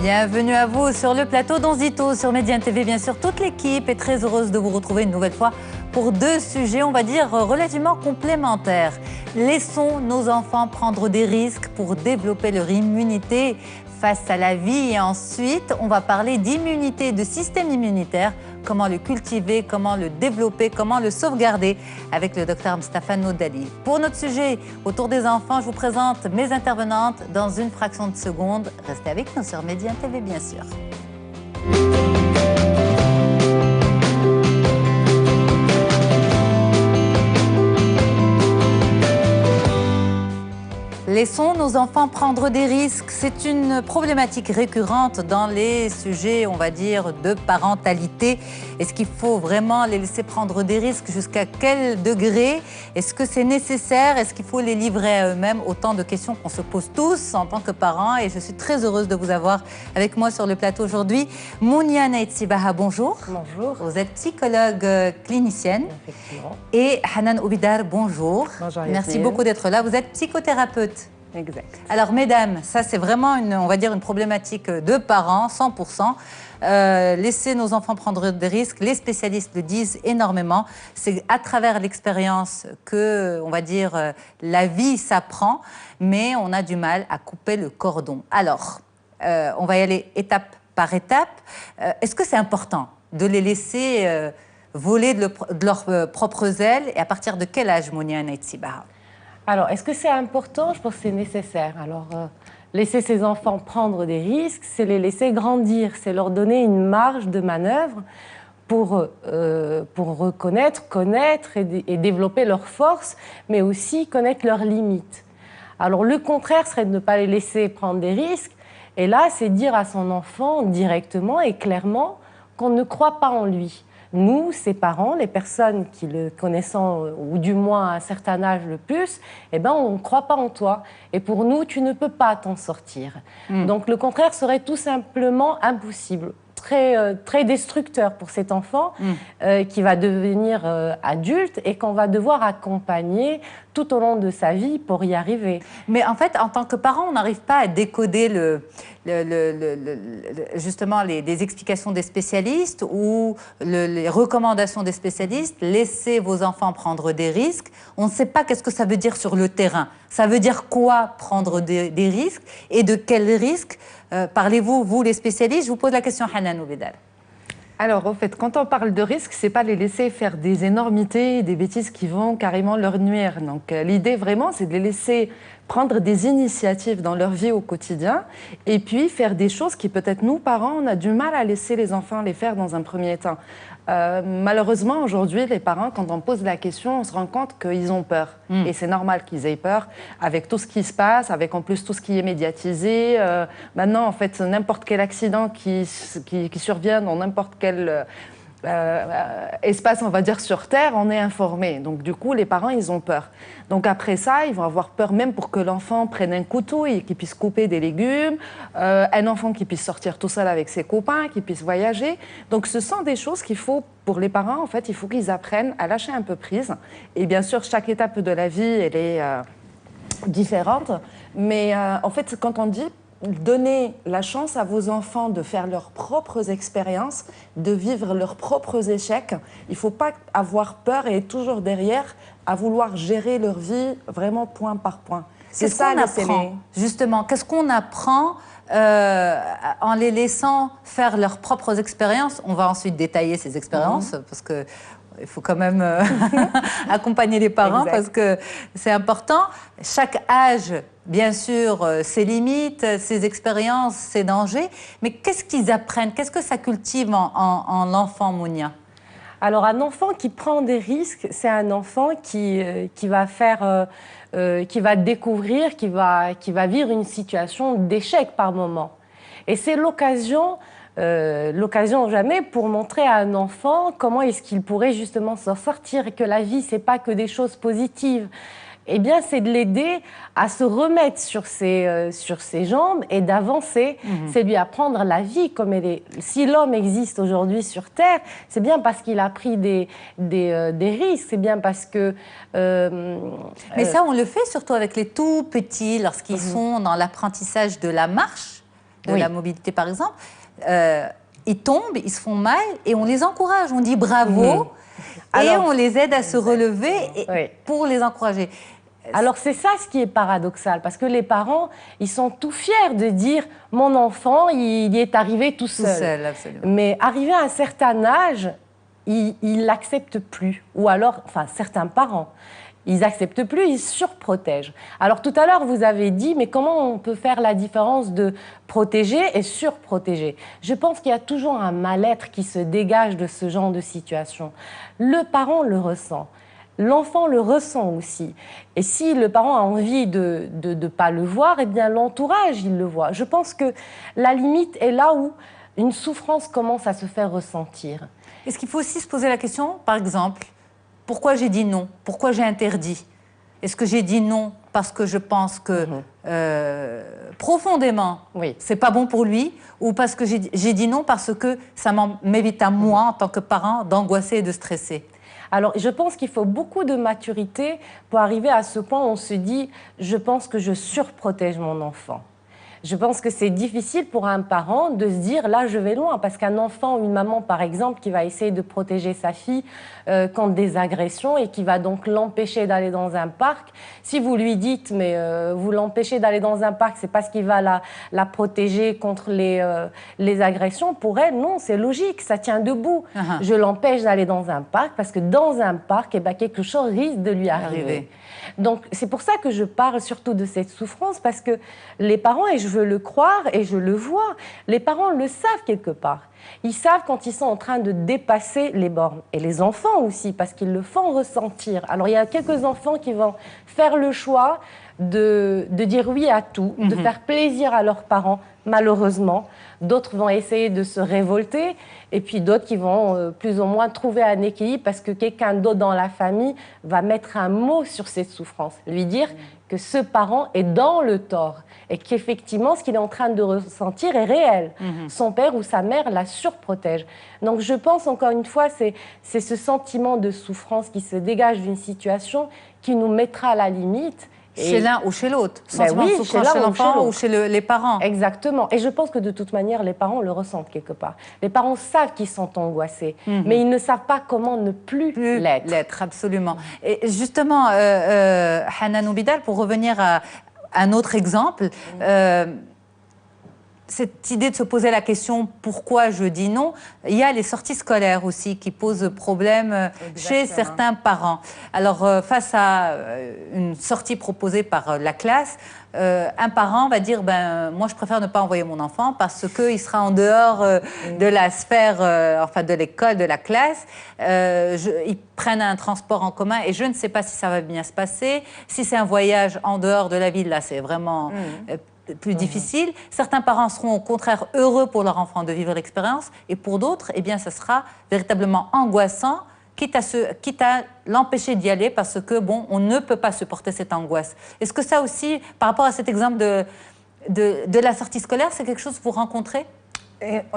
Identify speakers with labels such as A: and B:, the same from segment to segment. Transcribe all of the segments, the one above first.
A: Bienvenue à vous sur le plateau d'Onzito, sur Médiane TV. Bien sûr, toute l'équipe est très heureuse de vous retrouver une nouvelle fois pour deux sujets, on va dire, relativement complémentaires. Laissons nos enfants prendre des risques pour développer leur immunité face à la vie. Et ensuite, on va parler d'immunité, de système immunitaire, comment le cultiver, comment le développer, comment le sauvegarder avec le docteur Mustapha Noudali. Pour notre sujet autour des enfants, je vous présente mes intervenantes dans une fraction de seconde. Restez avec nous sur Médiane TV, bien sûr. Laissons nos enfants prendre des risques. C'est une problématique récurrente dans les sujets, on va dire, de parentalité. Est-ce qu'il faut vraiment les laisser prendre des risques? Jusqu'à quel degré? Est-ce que c'est nécessaire? Est-ce qu'il faut les livrer à eux-mêmes? Autant de questions qu'on se pose tous en tant que parents. Et je suis très heureuse de vous avoir avec moi sur le plateau aujourd'hui. Mounia Naïtsibaha, bonjour.
B: Bonjour.
A: Vous êtes psychologue clinicienne.
B: Effectivement.
A: Et Hanan Oubidar, bonjour.
B: Bonjour.
A: Merci
B: Yasmine.
A: beaucoup d'être là. Vous êtes psychothérapeute.
B: Exact.
A: Alors, mesdames, ça c'est vraiment on va dire une problématique de parents, 100%. Laisser nos enfants prendre des risques, les spécialistes le disent énormément. C'est à travers l'expérience que, on va dire, la vie s'apprend, mais on a du mal à couper le cordon. Alors, on va y aller étape par étape. Est-ce que c'est important de les laisser voler de leurs propres ailes? Et à partir de quel âge, Mounia Naïtsibaha?
B: Alors, est-ce que c'est important? Je pense que c'est nécessaire. Alors, laisser ses enfants prendre des risques, c'est les laisser grandir, c'est leur donner une marge de manœuvre pour reconnaître, connaître et développer leurs forces, mais aussi connaître leurs limites. Alors, le contraire serait de ne pas les laisser prendre des risques. Et là, c'est dire à son enfant directement et clairement qu'on ne croit pas en lui. Nous, ses parents, les personnes qui le connaissant, ou du moins à un certain âge le plus, eh ben, on ne croit pas en toi. Et pour nous, tu ne peux pas t'en sortir. Donc le contraire serait tout simplement impossible. Très destructeur pour cet enfant qui va devenir adulte et qu'on va devoir accompagner tout au long de sa vie pour y arriver.
A: Mais en fait, en tant que parent, on n'arrive pas à décoder justement les explications des spécialistes ou les recommandations des spécialistes. Laissez vos enfants prendre des risques. On ne sait pas qu'est-ce que ça veut dire sur le terrain. Ça veut dire quoi prendre des risques et de quels risques parlez-vous, vous les spécialistes? Je vous pose la question, Hanan Oubidar.
C: Alors, au fait, quand on parle de risque, c'est pas les laisser faire des énormités, des bêtises qui vont carrément leur nuire. Donc, l'idée vraiment, c'est de les laisser prendre des initiatives dans leur vie au quotidien et puis faire des choses qui peut-être nous, parents, on a du mal à laisser les enfants les faire dans un premier temps. Malheureusement, aujourd'hui, les parents, quand on pose la question, on se rend compte qu'ils ont peur. Et c'est normal qu'ils aient peur avec tout ce qui se passe, avec en plus tout ce qui est médiatisé. Maintenant, en fait, n'importe quel accident qui survient dans n'importe quel espace, on va dire, sur Terre, on est informé. Donc, du coup, les parents, ils ont peur. Donc, après ça, ils vont avoir peur même pour que l'enfant prenne un couteau et qu'il puisse couper des légumes, un enfant qui puisse sortir tout seul avec ses copains, qui puisse voyager. Donc, ce sont des choses qu'il faut, pour les parents, en fait, il faut qu'ils apprennent à lâcher un peu prise. Et bien sûr, chaque étape de la vie, elle est différente. Mais en fait, quand on dit donner la chance à vos enfants de faire leurs propres expériences, de vivre leurs propres échecs. Il ne faut pas avoir peur et être toujours derrière à vouloir gérer leur vie vraiment point par point.
A: C'est ça qu'on apprend, justement. Qu'est-ce qu'on apprend en les laissant faire leurs propres expériences? On va ensuite détailler ces expériences parce que il faut quand même accompagner les parents parce que c'est important. Chaque âge, bien sûr, ses limites, ses expériences, ses dangers. Mais qu'est-ce qu'ils apprennent? Qu'est-ce que ça cultive en l'enfant, Mounia?
B: Alors, un enfant qui prend des risques, c'est un enfant qui va faire, qui va découvrir, qui va vivre une situation d'échec par moment. Et c'est l'occasion jamais pour montrer à un enfant comment est-ce qu'il pourrait justement s'en sortir et que la vie, c'est pas que des choses positives. Eh bien, c'est de l'aider à se remettre sur ses jambes et d'avancer. C'est lui apprendre la vie comme elle est. Si l'homme existe aujourd'hui sur Terre, c'est bien parce qu'il a pris des risques, c'est bien parce que...
A: Mais ça, on le fait surtout avec les tout petits, lorsqu'ils sont dans l'apprentissage de la marche. de la mobilité par exemple, ils tombent, ils se font mal et on les encourage, on dit bravo et on les aide à se relever pour les encourager.
B: Alors c'est ça ce qui est paradoxal, parce que les parents, ils sont tout fiers de dire « mon enfant, il est arrivé tout seul ».
A: Tout seul, absolument.
B: Mais arrivé à un certain âge, ils l'acceptent plus. Ou alors, enfin certains parents, ils n'acceptent plus, ils surprotègent. Alors tout à l'heure, vous avez dit, mais comment on peut faire la différence de protéger et surprotéger? Je pense qu'il y a toujours un mal-être qui se dégage de ce genre de situation. Le parent le ressent. L'enfant le ressent aussi. Et si le parent a envie de ne pas le voir, eh bien l'entourage, il le voit. Je pense que la limite est là où une souffrance commence à se faire ressentir.
A: Est-ce qu'il faut aussi se poser la question, par exemple, pourquoi j'ai dit non? Pourquoi j'ai interdit? Est-ce que j'ai dit non parce que je pense que profondément, c'est pas bon pour lui, ou parce que j'ai dit non parce que ça m'évite à moi, en tant que parent, d'angoisser et de stresser?
B: Alors, je pense qu'il faut beaucoup de maturité pour arriver à ce point où on se dit « je pense que je surprotège mon enfant ». Je pense que c'est difficile pour un parent de se dire « là, je vais loin ». Parce qu'un enfant ou une maman, par exemple, qui va essayer de protéger sa fille contre des agressions et qui va donc l'empêcher d'aller dans un parc, si vous lui dites « mais vous l'empêchez d'aller dans un parc, c'est parce qu'il va la protéger contre les agressions », pour elle, non, c'est logique, ça tient debout. Je l'empêche d'aller dans un parc parce que dans un parc, eh ben, quelque chose risque de lui arriver. Donc, c'est pour ça que je parle surtout de cette souffrance, parce que les parents, et je veux le croire et je le vois, les parents le savent quelque part. Ils savent quand ils sont en train de dépasser les bornes. Et les enfants aussi, parce qu'ils le font ressentir. Alors, il y a quelques enfants qui vont faire le choix de dire oui à tout, de faire plaisir à leurs parents, malheureusement. D'autres vont essayer de se révolter, et puis d'autres qui vont plus ou moins trouver un équilibre parce que quelqu'un d'autre dans la famille va mettre un mot sur cette souffrance, lui dire que ce parent est dans le tort et qu'effectivement, ce qu'il est en train de ressentir est réel. Son père ou sa mère la surprotège. Donc je pense, encore une fois, c'est ce sentiment de souffrance qui se dégage d'une situation qui nous mettra à la limite.
A: Chez l'un ou chez l'autre. Sentiment de souffrance chez l'enfant ou chez les parents.
B: Exactement. Et je pense que de toute manière, les parents le ressentent quelque part. Les parents savent qu'ils sont angoissés, mais ils ne savent pas comment ne plus l'être.
A: Absolument. Et justement, Hanan Oubidal, pour revenir à un autre exemple, cette idée de se poser la question pourquoi je dis non, il y a les sorties scolaires aussi qui posent problème chez certains parents. Alors, face à une sortie proposée par la classe, un parent va dire moi je préfère ne pas envoyer mon enfant parce qu'il sera en dehors de la sphère, enfin de l'école, de la classe. Ils prennent un transport en commun et je ne sais pas si ça va bien se passer. Si c'est un voyage en dehors de la ville, là c'est vraiment plus difficile. Certains parents seront au contraire heureux pour leur enfant de vivre l'expérience, et pour d'autres, eh bien, ça sera véritablement angoissant, quitte à l'empêcher d'y aller parce que, bon, on ne peut pas supporter cette angoisse. Est-ce que ça aussi, par rapport à cet exemple de la sortie scolaire, c'est quelque chose que vous rencontrez ?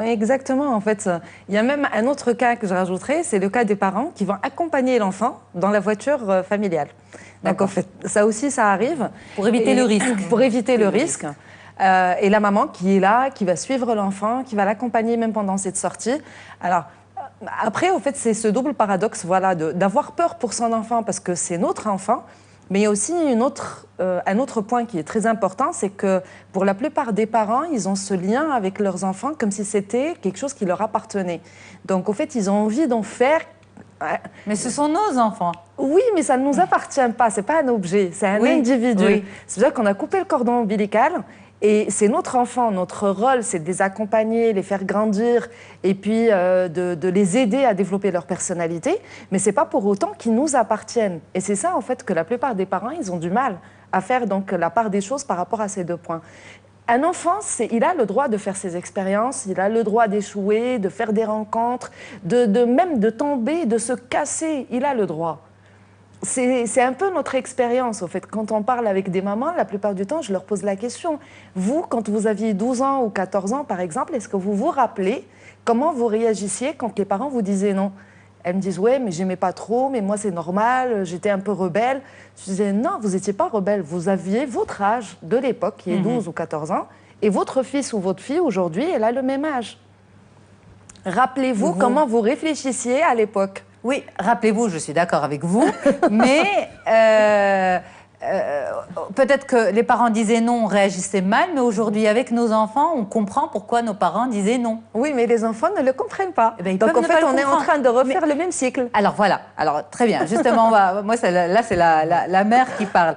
C: Exactement, en fait. Il y a même un autre cas que je rajouterais, c'est le cas des parents qui vont accompagner l'enfant dans la voiture familiale. Donc, en fait, ça aussi, ça arrive.
A: Pour éviter le risque.
C: Pour éviter le risque. Et la maman qui est là, qui va suivre l'enfant, qui va l'accompagner même pendant cette sortie. Alors, après, au fait, c'est ce double paradoxe, voilà, d'avoir peur pour son enfant parce que c'est notre enfant. Mais il y a aussi un autre point qui est très important, c'est que pour la plupart des parents, ils ont ce lien avec leurs enfants comme si c'était quelque chose qui leur appartenait. Donc, au fait, ils ont envie d'en faire.
A: Mais ce sont nos enfants.
C: Oui, mais ça ne nous appartient pas, c'est pas un objet, c'est un individu. Oui. C'est-à-dire qu'on a coupé le cordon ombilical et c'est notre enfant, notre rôle, c'est de les accompagner, les faire grandir et puis de les aider à développer leur personnalité, mais c'est pas pour autant qu'ils nous appartiennent. Et c'est ça, en fait, que la plupart des parents, ils ont du mal à faire donc la part des choses par rapport à ces deux points. Un enfant, il a le droit de faire ses expériences, il a le droit d'échouer, de faire des rencontres, même de tomber, de se casser, il a le droit. C'est un peu notre expérience, au fait. Quand on parle avec des mamans, la plupart du temps, je leur pose la question. Vous, quand vous aviez 12 ans ou 14 ans, par exemple, est-ce que vous vous rappelez comment vous réagissiez quand les parents vous disaient non ? Elles me disent, ouais, mais j'aimais pas trop, mais moi c'est normal, j'étais un peu rebelle. Je disais, non, vous n'étiez pas rebelle, vous aviez votre âge de l'époque, qui est 12 ou 14 ans, Et votre fils ou votre fille, aujourd'hui, elle a le même âge. Rappelez-vous comment vous réfléchissiez à l'époque.
A: Oui, rappelez-vous, je suis d'accord avec vous, mais peut-être que les parents disaient non, on réagissait mal, mais aujourd'hui, avec nos enfants, on comprend pourquoi nos parents disaient non.
C: Oui, mais les enfants ne le comprennent pas.
A: Eh bien,
C: donc, en fait, on est en train de refaire le même cycle.
A: Alors, voilà. Alors, très bien. Justement, moi, là, c'est la mère qui parle.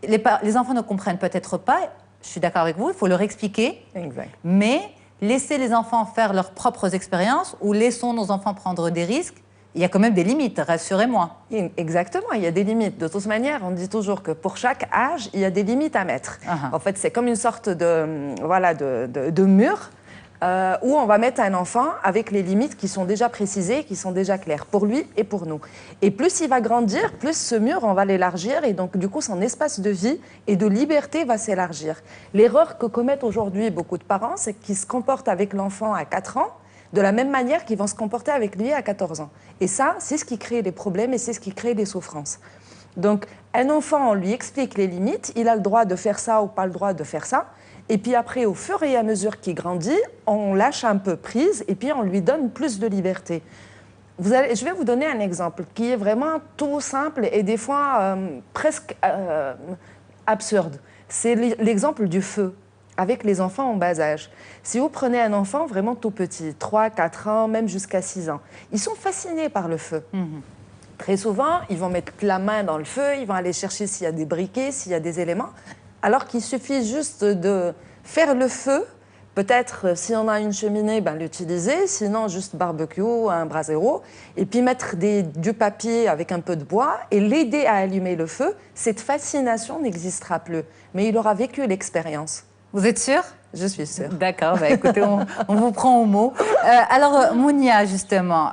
A: Les enfants ne comprennent peut-être pas. Je suis d'accord avec vous, il faut leur expliquer.
C: Exact.
A: Mais laisser les enfants faire leurs propres expériences ou laissons nos enfants prendre des risques, il y a quand même des limites, rassurez-moi.
C: Exactement, il y a des limites. De toute manière, on dit toujours que pour chaque âge, il y a des limites à mettre. En fait, c'est comme une sorte de mur où on va mettre un enfant avec les limites qui sont déjà précisées, qui sont déjà claires pour lui et pour nous. Et plus il va grandir, plus ce mur, on va l'élargir et donc du coup, son espace de vie et de liberté va s'élargir. L'erreur que commettent aujourd'hui beaucoup de parents, c'est qu'ils se comportent avec l'enfant à 4 ans de la même manière qu'ils vont se comporter avec lui à 14 ans. Et ça, c'est ce qui crée les problèmes et c'est ce qui crée les souffrances. Donc, un enfant, on lui explique les limites, il a le droit de faire ça ou pas le droit de faire ça. Et puis après, au fur et à mesure qu'il grandit, on lâche un peu prise et puis on lui donne plus de liberté. Je vais vous donner un exemple qui est vraiment tout simple et des fois presque absurde. C'est l'exemple du feu avec les enfants en bas âge. Si vous prenez un enfant vraiment tout petit, 3, 4 ans, même jusqu'à 6 ans, ils sont fascinés par le feu. Très souvent, ils vont mettre la main dans le feu, ils vont aller chercher s'il y a des briquets, s'il y a des éléments, alors qu'il suffit juste de faire le feu. Peut-être, si on a une cheminée, ben, l'utiliser, sinon juste barbecue, un brasero, et puis mettre du papier avec un peu de bois et l'aider à allumer le feu. Cette fascination n'existera plus, mais il aura vécu l'expérience.
A: Vous êtes sûre?
C: Je suis sûre.
A: D'accord, bah écoutez, on vous prend au mot. Alors, Mounia, justement,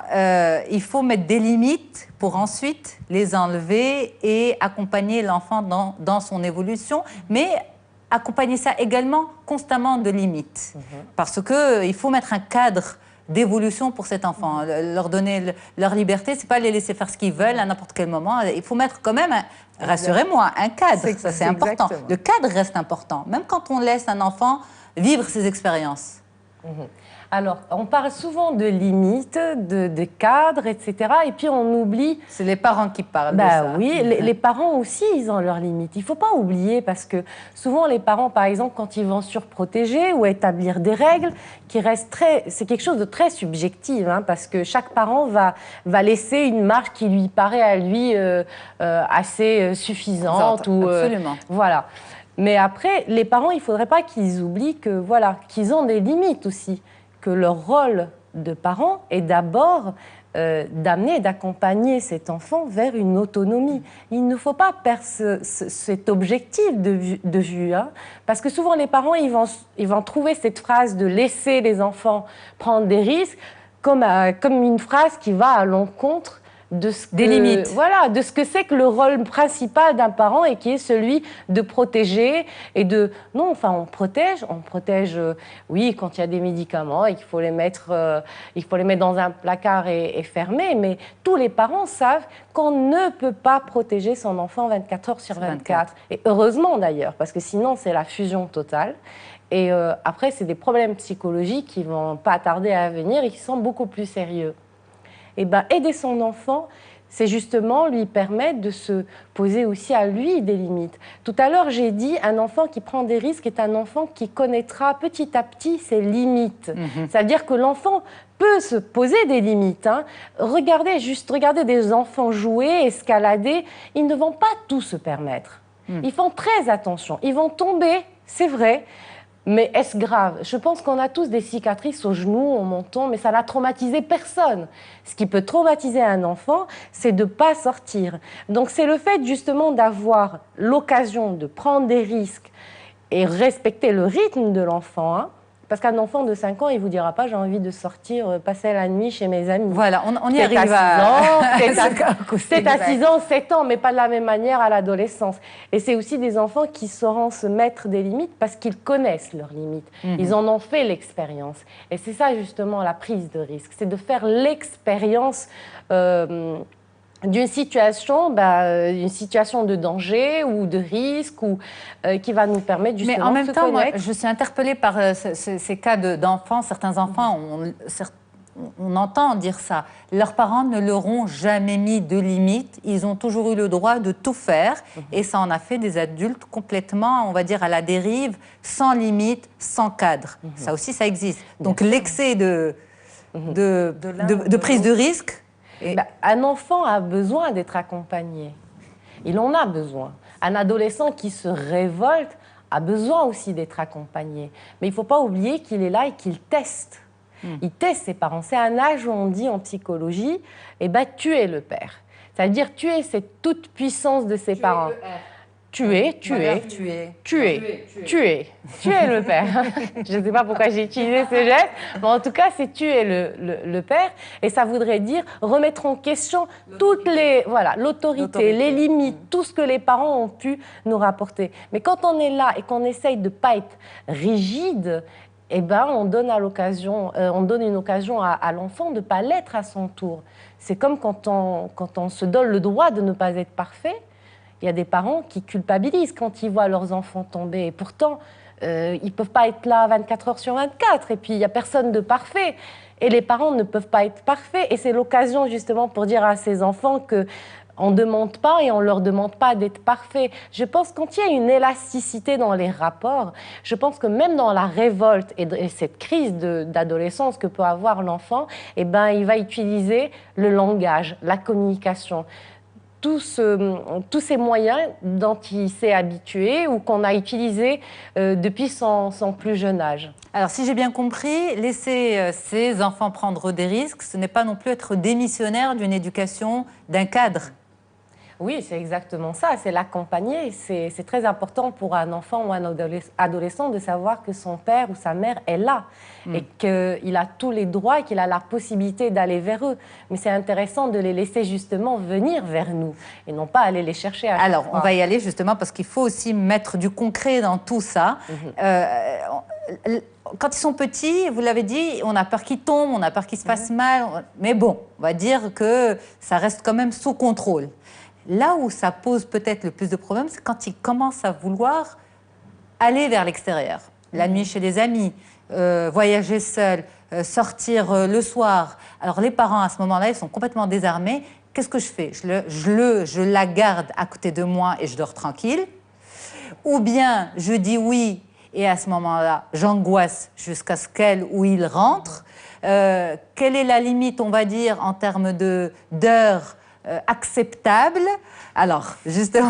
A: il faut mettre des limites pour ensuite les enlever et accompagner l'enfant dans son évolution, mais accompagner ça également constamment de limites. Parce qu'il faut mettre un cadre d'évolution pour cet enfant. Leur donner leur liberté, c'est pas les laisser faire ce qu'ils veulent à n'importe quel moment. Il faut mettre quand même, rassurez-moi, un cadre. Ça, c'est important.
C: Exactement.
A: Le cadre reste important, même quand on laisse un enfant vivre ses expériences.
B: Alors, on parle souvent de limites, de cadres, etc. Et puis, on oublie...
A: C'est les parents qui parlent de ça.
B: Oui, les parents aussi, ils ont leurs limites. Il ne faut pas oublier parce que souvent, les parents, par exemple, quand ils vont surprotéger ou établir des règles, qui restent c'est quelque chose de très subjectif, hein, parce que chaque parent va laisser une marge qui lui paraît à lui assez suffisante.
A: Absolument.
B: Voilà. Mais après, les parents, il ne faudrait pas qu'ils oublient que, voilà, qu'ils ont des limites aussi, que leur rôle de parent est d'abord d'amener, d'accompagner cet enfant vers une autonomie. Il ne faut pas perdre cet objectif de vue, hein, parce que souvent les parents, ils vont trouver cette phrase de laisser les enfants prendre des risques comme une phrase qui va à l'encontre des limites. Voilà, de ce que c'est que le rôle principal d'un parent et qui est celui de protéger et de... Non, enfin, on protège, oui, quand il y a des médicaments et qu'il faut les mettre dans un placard et fermer, mais tous les parents savent qu'on ne peut pas protéger son enfant 24 heures sur 24. Et heureusement d'ailleurs, parce que sinon c'est la fusion totale. Et après, c'est des problèmes psychologiques qui ne vont pas tarder à venir et qui sont beaucoup plus sérieux. Eh ben, aider son enfant, c'est justement lui permettre de se poser aussi à lui des limites. Tout à l'heure, j'ai dit un enfant qui prend des risques est un enfant qui connaîtra petit à petit ses limites. C'est-à-dire que l'enfant peut se poser des limites. Hein. Regardez des enfants jouer, escalader, ils ne vont pas tout se permettre. Ils font très attention. Ils vont tomber, c'est vrai. Mais est-ce grave? Je pense qu'on a tous des cicatrices au genou, au menton, mais ça n'a traumatisé personne. Ce qui peut traumatiser un enfant, c'est de ne pas sortir. Donc c'est le fait justement d'avoir l'occasion de prendre des risques et respecter le rythme de l'enfant, hein. Parce qu'un enfant de 5 ans, il ne vous dira pas « j'ai envie de sortir, passer la nuit chez mes amis ».
A: Voilà, on y arrive à...
B: C'est à 6 ans, 7 ans, mais pas de la même manière à l'adolescence. Et c'est aussi des enfants qui sauront se mettre des limites parce qu'ils connaissent leurs limites. Ils en ont fait l'expérience. Et c'est ça justement la prise de risque, c'est de faire l'expérience d'une situation, une situation de danger ou de risque ou qui va nous permettre justement
A: Mais en même
B: de se
A: temps, moi,
B: connaître.
A: je suis interpellée par ces cas d'enfants. Certains enfants, on entend dire ça. Leurs parents ne leur ont jamais mis de limites. Ils ont toujours eu le droit de tout faire. Et ça en a fait des adultes complètement, on va dire, à la dérive, sans limite, sans cadre. Ça aussi, ça existe. Donc l'excès de prise de risque...
B: Un enfant a besoin d'être accompagné. Il en a besoin. Un adolescent qui se révolte a besoin aussi d'être accompagné. Mais il ne faut pas oublier qu'il est là et qu'il teste. Il teste ses parents. C'est un âge où on dit en psychologie, tu es le père. C'est-à-dire tuer cette toute puissance de ses parents. Tu es le père. Je ne sais pas pourquoi j'ai utilisé ce geste, mais en tout cas, c'est tu es le père. Et ça voudrait dire remettre en question l'autorité, les limites, tout ce que les parents ont pu nous rapporter. Mais quand on est là et qu'on essaye de ne pas être rigide, on donne une occasion à l'enfant de ne pas l'être à son tour. C'est comme quand on se donne le droit de ne pas être parfait. Il y a des parents qui culpabilisent quand ils voient leurs enfants tomber. Et pourtant, ils ne peuvent pas être là 24 heures sur 24. Et puis, il n'y a personne de parfait. Et les parents ne peuvent pas être parfaits. Et c'est l'occasion, justement, pour dire à ces enfants qu'on ne demande pas et on ne leur demande pas d'être parfaits. Je pense que quand il y a une élasticité dans les rapports, je pense que même dans la révolte et cette crise d'adolescence que peut avoir l'enfant, il va utiliser le langage, la communication. Tous ces moyens dont il s'est habitué ou qu'on a utilisés depuis son plus jeune âge.
A: Alors, si j'ai bien compris, laisser ces enfants prendre des risques, ce n'est pas non plus être démissionnaire d'une éducation, d'un cadre.
B: Oui, c'est exactement ça, c'est l'accompagner. C'est très important pour un enfant ou un adolescent de savoir que son père ou sa mère est là et qu'il a tous les droits et qu'il a la possibilité d'aller vers eux. Mais c'est intéressant de les laisser justement venir vers nous et non pas aller les chercher à chaque fois.
A: On va y aller justement parce qu'il faut aussi mettre du concret dans tout ça. Quand ils sont petits, vous l'avez dit, on a peur qu'ils tombent, on a peur qu'ils se fassent mal. Mais bon, on va dire que ça reste quand même sous contrôle. Là où ça pose peut-être le plus de problèmes, c'est quand ils commencent à vouloir aller vers l'extérieur. La nuit chez les amis, voyager seul, sortir le soir. Alors les parents, à ce moment-là, ils sont complètement désarmés. Qu'est-ce que je fais ? Je la garde à côté de moi et je dors tranquille. Ou bien je dis oui et à ce moment-là, j'angoisse jusqu'à ce qu'elle ou il rentre. Quelle est la limite, on va dire, en termes d'heures acceptable. Alors, justement,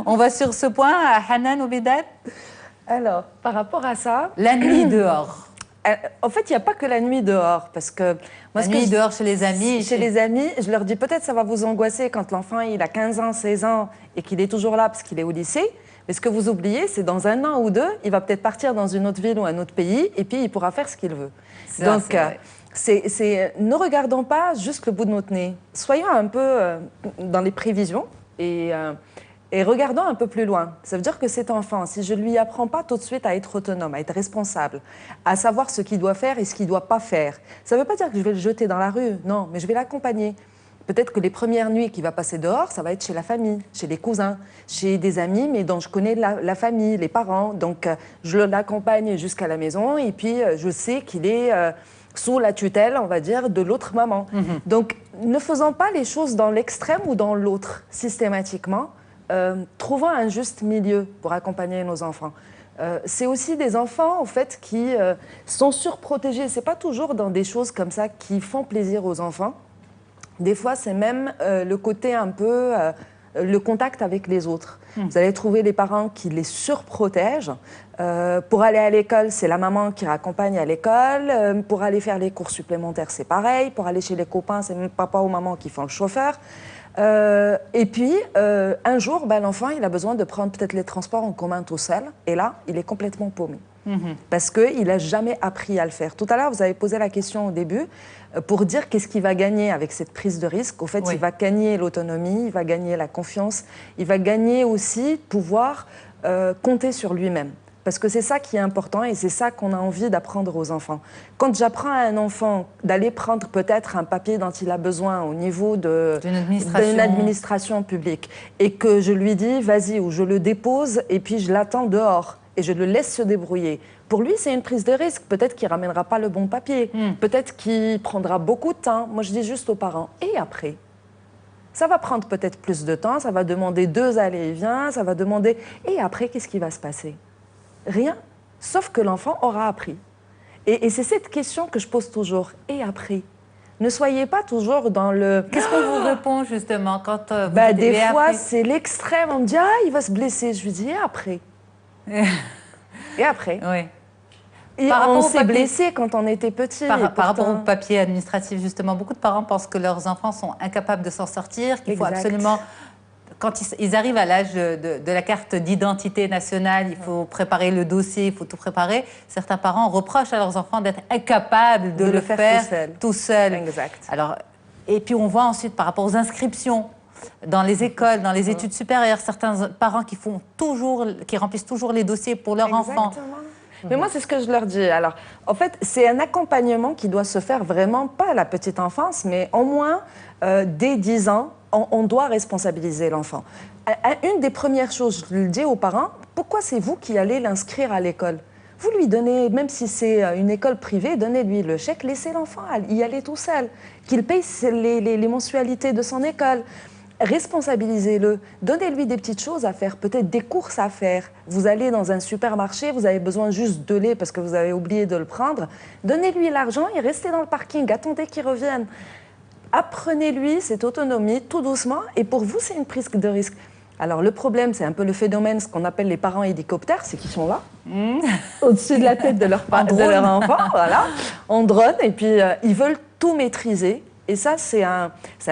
A: on va sur ce point, Hanan ou Bidat.
C: Alors, par rapport à ça...
A: La nuit dehors.
C: En fait, il n'y a pas que la nuit dehors, parce que...
A: Moi, la nuit dehors chez les amis.
C: Chez les amis, je leur dis peut-être ça va vous angoisser quand l'enfant il a 15 ans, 16 ans et qu'il est toujours là parce qu'il est au lycée. Mais ce que vous oubliez, c'est dans 1 an ou 2, il va peut-être partir dans une autre ville ou un autre pays et puis il pourra faire ce qu'il veut. Donc, ne regardons pas juste le bout de notre nez. Soyons un peu dans les prévisions et regardons un peu plus loin. Ça veut dire que cet enfant, si je ne lui apprends pas tout de suite à être autonome, à être responsable, à savoir ce qu'il doit faire et ce qu'il ne doit pas faire, ça ne veut pas dire que je vais le jeter dans la rue, non, mais je vais l'accompagner. Peut-être que les premières nuits qu'il va passer dehors, ça va être chez la famille, chez les cousins, chez des amis, mais dont je connais la famille, les parents. Donc, je l'accompagne jusqu'à la maison et puis je sais qu'il est... sous la tutelle, on va dire, de l'autre maman. Donc, ne faisons pas les choses dans l'extrême ou dans l'autre, systématiquement. Trouvons un juste milieu pour accompagner nos enfants. C'est aussi des enfants, en fait, qui sont surprotégés. Ce n'est pas toujours dans des choses comme ça qui font plaisir aux enfants. Des fois, c'est même le côté un peu... le contact avec les autres. Vous allez trouver des parents qui les surprotègent. Pour aller à l'école, c'est la maman qui raccompagne à l'école. Pour aller faire les cours supplémentaires, c'est pareil. Pour aller chez les copains, c'est même papa ou maman qui font le chauffeur. Et puis, un jour, l'enfant, il a besoin de prendre peut-être les transports en commun tout seul. Et là, il est complètement paumé. Parce qu'il n'a jamais appris à le faire. Tout à l'heure, vous avez posé la question au début pour dire qu'est-ce qu'il va gagner avec cette prise de risque. Au fait, il va gagner l'autonomie, il va gagner la confiance, il va gagner aussi pouvoir compter sur lui-même. Parce que c'est ça qui est important et c'est ça qu'on a envie d'apprendre aux enfants. Quand j'apprends à un enfant d'aller prendre peut-être un papier dont il a besoin au niveau d'une administration publique et que je lui dis vas-y ou je le dépose et puis je l'attends dehors et je le laisse se débrouiller. Pour lui, c'est une prise de risque. Peut-être qu'il ne ramènera pas le bon papier. Peut-être qu'il prendra beaucoup de temps. Moi, je dis juste aux parents. Et après ? Ça va prendre peut-être plus de temps. Ça va demander 2 allées-et-viens. Ça va demander... Et après, qu'est-ce qui va se passer ? Rien. Sauf que l'enfant aura appris. Et c'est cette question que je pose toujours. Et après ? Ne soyez pas toujours dans le...
A: Qu'est-ce qu'on vous répond, justement, quand vous
C: dites, des fois,
A: après...
C: c'est l'extrême. On me dit, ah, il va se blesser. Je lui dis, et après ? Et après ?
A: Oui.
C: Et on s'est blessé quand on était petit.
A: Par rapport au papier administratif, justement, beaucoup de parents pensent que leurs enfants sont incapables de s'en sortir, qu'il faut absolument... Quand ils arrivent à l'âge de la carte d'identité nationale, il faut préparer le dossier, il faut tout préparer. Certains parents reprochent à leurs enfants d'être incapables de le faire tout seul.
C: Exact.
A: Alors, et puis on voit ensuite, par rapport aux inscriptions, dans les écoles, dans les études supérieures, certains parents qui remplissent toujours les dossiers pour leur enfant.
C: Mais moi, c'est ce que je leur dis. Alors, en fait, c'est un accompagnement qui doit se faire vraiment, pas à la petite enfance, mais au moins dès 10 ans, on doit responsabiliser l'enfant. Une des premières choses, je le dis aux parents, pourquoi c'est vous qui allez l'inscrire à l'école ? Vous lui donnez, même si c'est une école privée, donnez-lui le chèque, laissez l'enfant y aller tout seul, qu'il paye les mensualités de son école. Responsabilisez-le, donnez-lui des petites choses à faire, peut-être des courses à faire. Vous allez dans un supermarché, vous avez besoin juste de lait parce que vous avez oublié de le prendre. Donnez-lui l'argent et restez dans le parking, attendez qu'il revienne. Apprenez-lui cette autonomie tout doucement et pour vous, c'est une prise de risque. Alors le problème, c'est un peu le phénomène, ce qu'on appelle les parents hélicoptères, c'est qu'ils sont là, au-dessus de la tête de leur enfant, voilà, en drone, et puis ils veulent tout maîtriser. Et ça, c'est un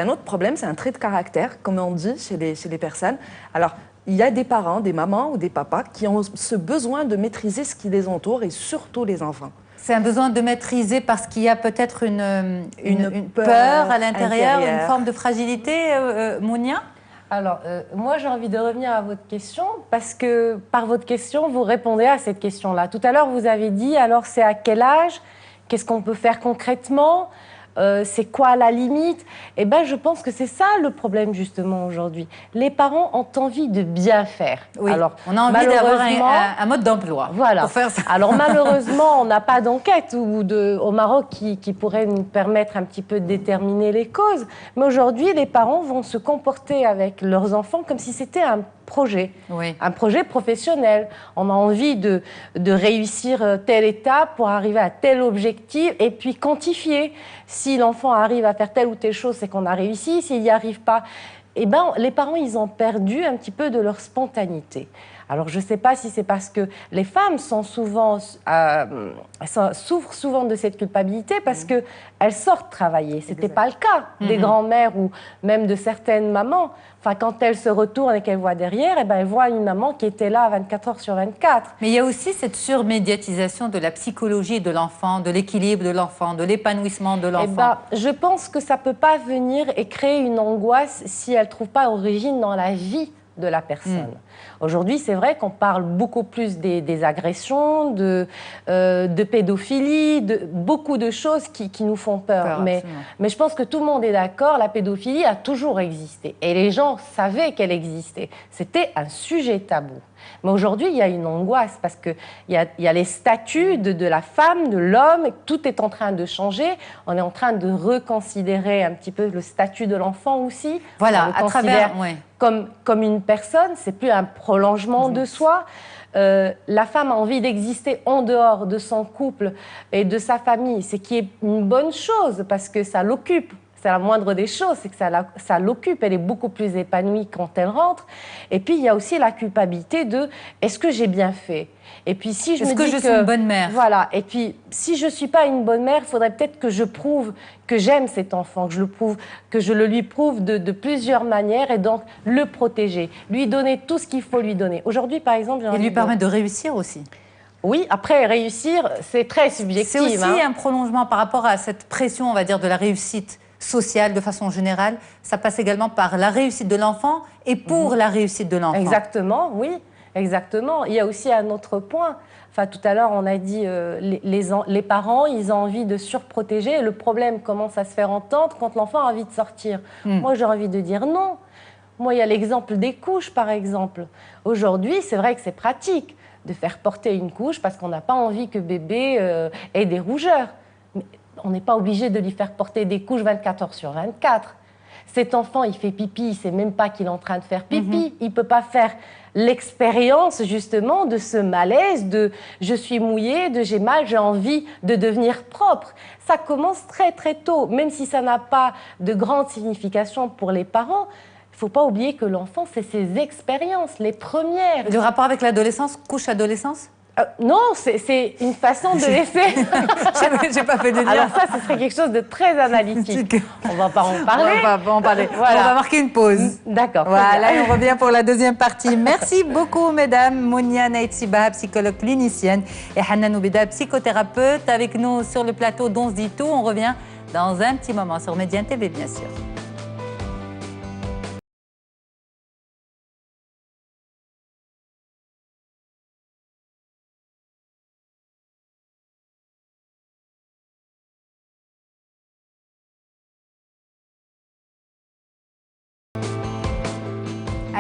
C: autre problème, c'est un trait de caractère, comme on dit chez les personnes. Alors, il y a des parents, des mamans ou des papas qui ont ce besoin de maîtriser ce qui les entoure et surtout les enfants.
A: C'est un besoin de maîtriser parce qu'il y a peut-être une peur à l'intérieur, une forme de fragilité, Mounia ?
B: Alors, moi, j'ai envie de revenir à votre question parce que par votre question, vous répondez à cette question-là. Tout à l'heure, vous avez dit, alors c'est à quel âge ? Qu'est-ce qu'on peut faire concrètement ? C'est quoi la limite ? Eh bien, je pense que c'est ça le problème justement aujourd'hui. Les parents ont envie de bien faire.
A: Oui, alors, on a envie d'avoir un mode d'emploi.
B: Voilà.
A: Pour faire ça.
B: Alors malheureusement, on n'a pas d'enquête au Maroc qui pourrait nous permettre un petit peu de déterminer les causes. Mais aujourd'hui, les parents vont se comporter avec leurs enfants comme si c'était un projet, un projet professionnel. On a envie de réussir telle étape pour arriver à tel objectif et puis quantifier. Si l'enfant arrive à faire telle ou telle chose, c'est qu'on a réussi. S'il n'y arrive pas, eh ben, les parents, ils ont perdu un petit peu de leur spontanéité. Alors, je ne sais pas si c'est parce que les femmes souffrent souvent de cette culpabilité parce qu'elles sortent travailler. Ce n'était pas le cas des grands-mères ou même de certaines mamans. Enfin, quand elles se retournent et qu'elles voient derrière, eh ben, elles voient une maman qui était là 24 heures sur 24.
A: Mais il y a aussi cette surmédiatisation de la psychologie de l'enfant, de l'équilibre de l'enfant, de l'épanouissement de l'enfant.
B: Eh ben, je pense que ça ne peut pas venir et créer une angoisse si elle ne trouve pas origine dans la vie de la personne. Aujourd'hui, c'est vrai qu'on parle beaucoup plus des agressions, de pédophilie, de beaucoup de choses qui nous font peur. Mais je pense que tout le monde est d'accord, la pédophilie a toujours existé. Et les gens savaient qu'elle existait. C'était un sujet tabou. Mais aujourd'hui, il y a une angoisse parce qu'il y a les statuts de la femme, de l'homme, tout est en train de changer. On est en train de reconsidérer un petit peu le statut de l'enfant aussi.
A: Voilà, à travers...
B: Comme une personne, c'est plus un prolongement de soi. La femme a envie d'exister en dehors de son couple et de sa famille, ce qui est une bonne chose parce que ça l'occupe. C'est la moindre des choses, c'est que ça l'occupe. Elle est beaucoup plus épanouie quand elle rentre. Et puis, il y a aussi la culpabilité de « est-ce que j'ai bien fait ?» Et puis, si je me dis que...
A: Est-ce que je suis une bonne mère ?
B: Voilà. Et puis, si je ne suis pas une bonne mère, il faudrait peut-être que je prouve que j'aime cet enfant, que je le lui prouve de plusieurs manières et donc le protéger, lui donner tout ce qu'il faut lui donner. Aujourd'hui, par exemple...
A: Et lui permettre de réussir aussi.
B: Oui, après, réussir, c'est très subjectif.
A: C'est aussi un prolongement par rapport à cette pression, on va dire, de la réussite sociale de façon générale. Ça passe également par la réussite de l'enfant et pour la réussite de l'enfant.
B: Exactement, oui. Exactement. Il y a aussi un autre point. Enfin, tout à l'heure, on a dit les parents, ils ont envie de surprotéger. Et le problème commence à se faire entendre quand l'enfant a envie de sortir. Moi, j'ai envie de dire non. Moi, il y a l'exemple des couches, par exemple. Aujourd'hui, c'est vrai que c'est pratique de faire porter une couche parce qu'on n'a pas envie que bébé ait des rougeurs. Mais on n'est pas obligé de lui faire porter des couches 24 heures sur 24. Cet enfant, il fait pipi, il ne sait même pas qu'il est en train de faire pipi. Il ne peut pas faire l'expérience, justement, de ce malaise, de « je suis mouillée », de « j'ai mal, j'ai envie de devenir propre ». Ça commence très, très tôt, même si ça n'a pas de grande signification pour les parents. Il ne faut pas oublier que l'enfant, c'est ses expériences, les premières.
A: Le rapport avec l'adolescence, couche-adolescence?
B: Non, c'est une façon de laisser.
A: J'ai pas fait de lien.
B: Alors ça, ce serait quelque chose de très analytique. On va pas en parler.
A: On va pas en parler.
B: Voilà.
A: On va marquer une pause.
B: D'accord.
A: Voilà, et on revient pour la deuxième partie. Merci beaucoup, mesdames. Mounia Naïtsiba, psychologue clinicienne, et Hanan Oubida, psychothérapeute, avec nous sur le plateau d'On se dit tout. On revient dans un petit moment sur Médiane TV, bien sûr.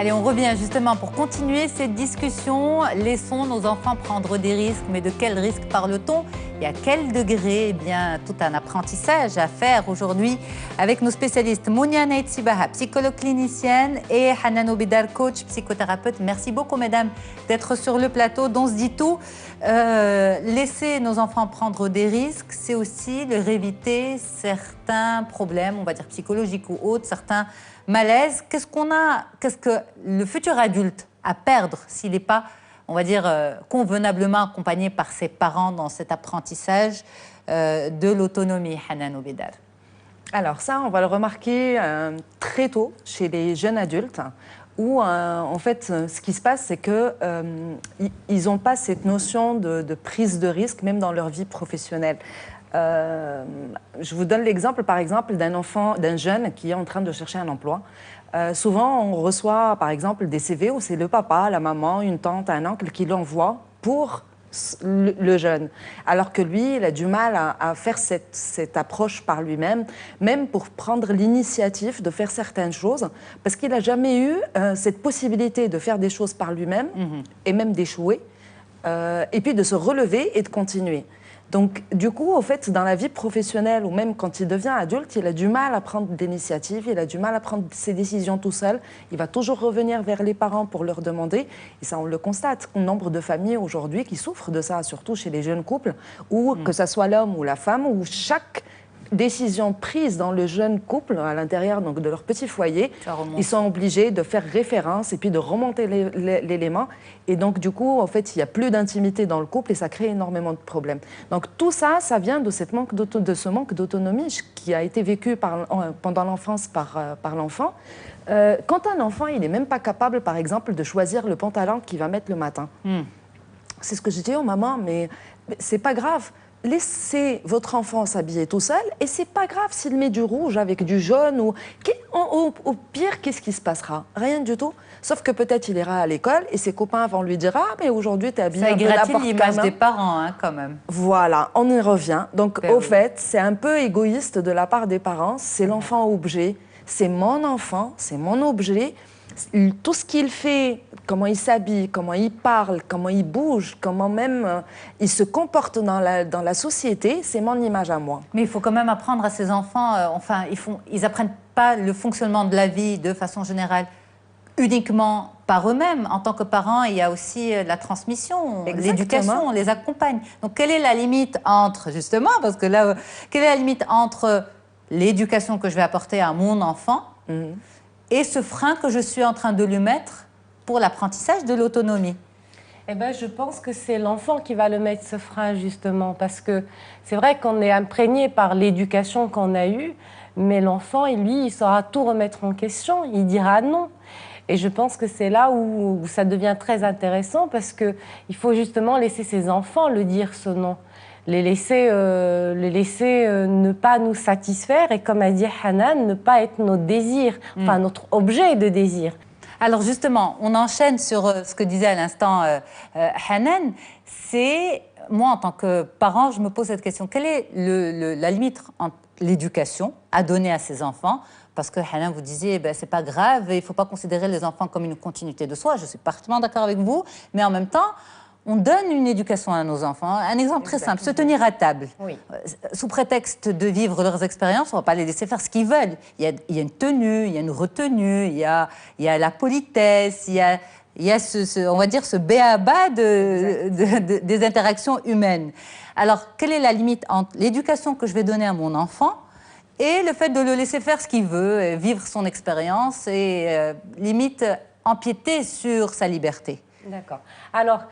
A: Allez, on revient justement pour continuer cette discussion. Laissons nos enfants prendre des risques, mais de quels risques parle-t-on et à quel degré? Eh bien, tout un apprentissage à faire aujourd'hui avec nos spécialistes Mounia Naïtsibaha, psychologue clinicienne, et Hanan Oubida, coach, psychothérapeute. Merci beaucoup, mesdames, d'être sur le plateau d'On se dit tout. Laisser nos enfants prendre des risques, c'est aussi leur éviter certains problèmes, on va dire psychologiques ou autres, certains malaise. Qu'est-ce que le futur adulte a à perdre s'il n'est pas, on va dire, convenablement accompagné par ses parents dans cet apprentissage de l'autonomie, Hanan Oubida?
C: Alors ça, on va le remarquer très tôt chez les jeunes adultes, où en fait, ce qui se passe, c'est qu'ils n'ont pas cette notion de prise de risque, même dans leur vie professionnelle. Je vous donne l'exemple, par exemple, d'un jeune qui est en train de chercher un emploi. Souvent, on reçoit, par exemple, des CV où c'est le papa, la maman, une tante, un oncle qui l'envoie pour le jeune. Alors que lui, il a du mal à faire cette approche par lui-même, même pour prendre l'initiative de faire certaines choses, parce qu'il n'a jamais eu cette possibilité de faire des choses par lui-même, et même d'échouer, et puis de se relever et de continuer. Donc, du coup, au fait, dans la vie professionnelle ou même quand il devient adulte, il a du mal à prendre d'initiative, il a du mal à prendre ses décisions tout seul. Il va toujours revenir vers les parents pour leur demander. Et ça, on le constate. Nombre de familles aujourd'hui qui souffrent de ça, surtout chez les jeunes couples, où que ce soit l'homme ou la femme, où chaque décision prise dans le jeune couple, à l'intérieur donc de leur petit foyer, ils sont obligés de faire référence et puis de remonter l'élément. Et donc, du coup, en fait, il n'y a plus d'intimité dans le couple et ça crée énormément de problèmes. Donc, tout ça, ça vient de ce manque d'autonomie qui a été vécu pendant l'enfance par l'enfant. Quand un enfant, il n'est même pas capable, par exemple, de choisir le pantalon qu'il va mettre le matin. C'est ce que je dis aux mamans, mais c'est pas grave. Laissez votre enfant s'habiller tout seul et c'est pas grave s'il met du rouge avec du jaune ou au pire, qu'est-ce qui se passera? Rien du tout. Sauf que peut-être il ira à l'école et ses copains vont lui dire « Ah, mais aujourd'hui, tu es habillé un peu n'importe comment. » Ça
A: égratigne l'image des parents, hein, quand même.
C: Voilà, on y revient. Donc, au fait, c'est un peu égoïste de la part des parents. C'est l'enfant objet, c'est mon enfant, c'est mon objet. Tout ce qu'il fait, comment il s'habille, comment il parle, comment il bouge, comment même il se comporte dans la société, c'est mon image à moi.
A: Mais il faut quand même apprendre à ces enfants, ils n'apprennent pas le fonctionnement de la vie de façon générale uniquement par eux-mêmes. En tant que parents, il y a aussi la transmission, l'éducation, on les accompagne. Donc quelle est la limite entre, justement, parce que là, quelle est la limite entre l'éducation que je vais apporter à mon enfant et ce frein que je suis en train de lui mettre pour l'apprentissage de l'autonomie?
B: Eh ben, je pense que c'est l'enfant qui va le mettre, ce frein, justement, parce que c'est vrai qu'on est imprégné par l'éducation qu'on a eue, mais l'enfant, lui, il saura tout remettre en question, il dira non. Et je pense que c'est là où ça devient très intéressant, parce qu'il faut justement laisser ses enfants le dire, ce non. Les laisser ne pas nous satisfaire et, comme a dit Hanan, ne pas être nos désirs, enfin notre objet de désir.
A: Alors justement, on enchaîne sur ce que disait à l'instant Hanan. C'est, moi en tant que parent, je me pose cette question. Quelle est la limite entre l'éducation à donner à ses enfants? Parce que Hanan, vous disiez, ben, c'est pas grave, il ne faut pas considérer les enfants comme une continuité de soi. Je suis parfaitement d'accord avec vous, mais en même temps, on donne une éducation à nos enfants. Un exemple très simple, se tenir à table.
B: Oui.
A: Sous prétexte de vivre leurs expériences, on ne va pas les laisser faire ce qu'ils veulent. Il y a une tenue, il y a une retenue, il y a la politesse, il y a on va dire, ce b.a.-ba des interactions humaines. Alors, quelle est la limite entre l'éducation que je vais donner à mon enfant et le fait de le laisser faire ce qu'il veut, vivre son expérience et limite empiéter sur sa liberté? D'accord.
B: Alors,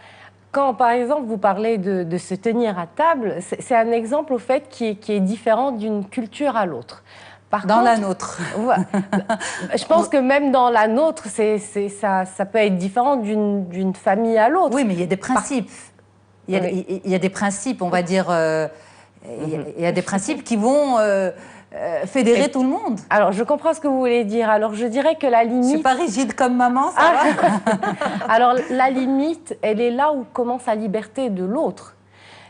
B: quand, par exemple, vous parlez de se tenir à table, c'est un exemple, au fait, qui est différent d'une culture à l'autre.
A: Dans la nôtre.
B: Je pense que même dans la nôtre, ça peut être différent d'une famille à l'autre.
A: Oui, mais il y a des principes. Il y a des principes, on va dire... il y a des principes qui vont... fédérer tout le monde.
B: Alors, je comprends ce que vous voulez dire. Alors, je dirais que la limite... Je ne
A: suis pas rigide comme maman, ça va.
B: Alors, la limite, elle est là où commence la liberté de l'autre.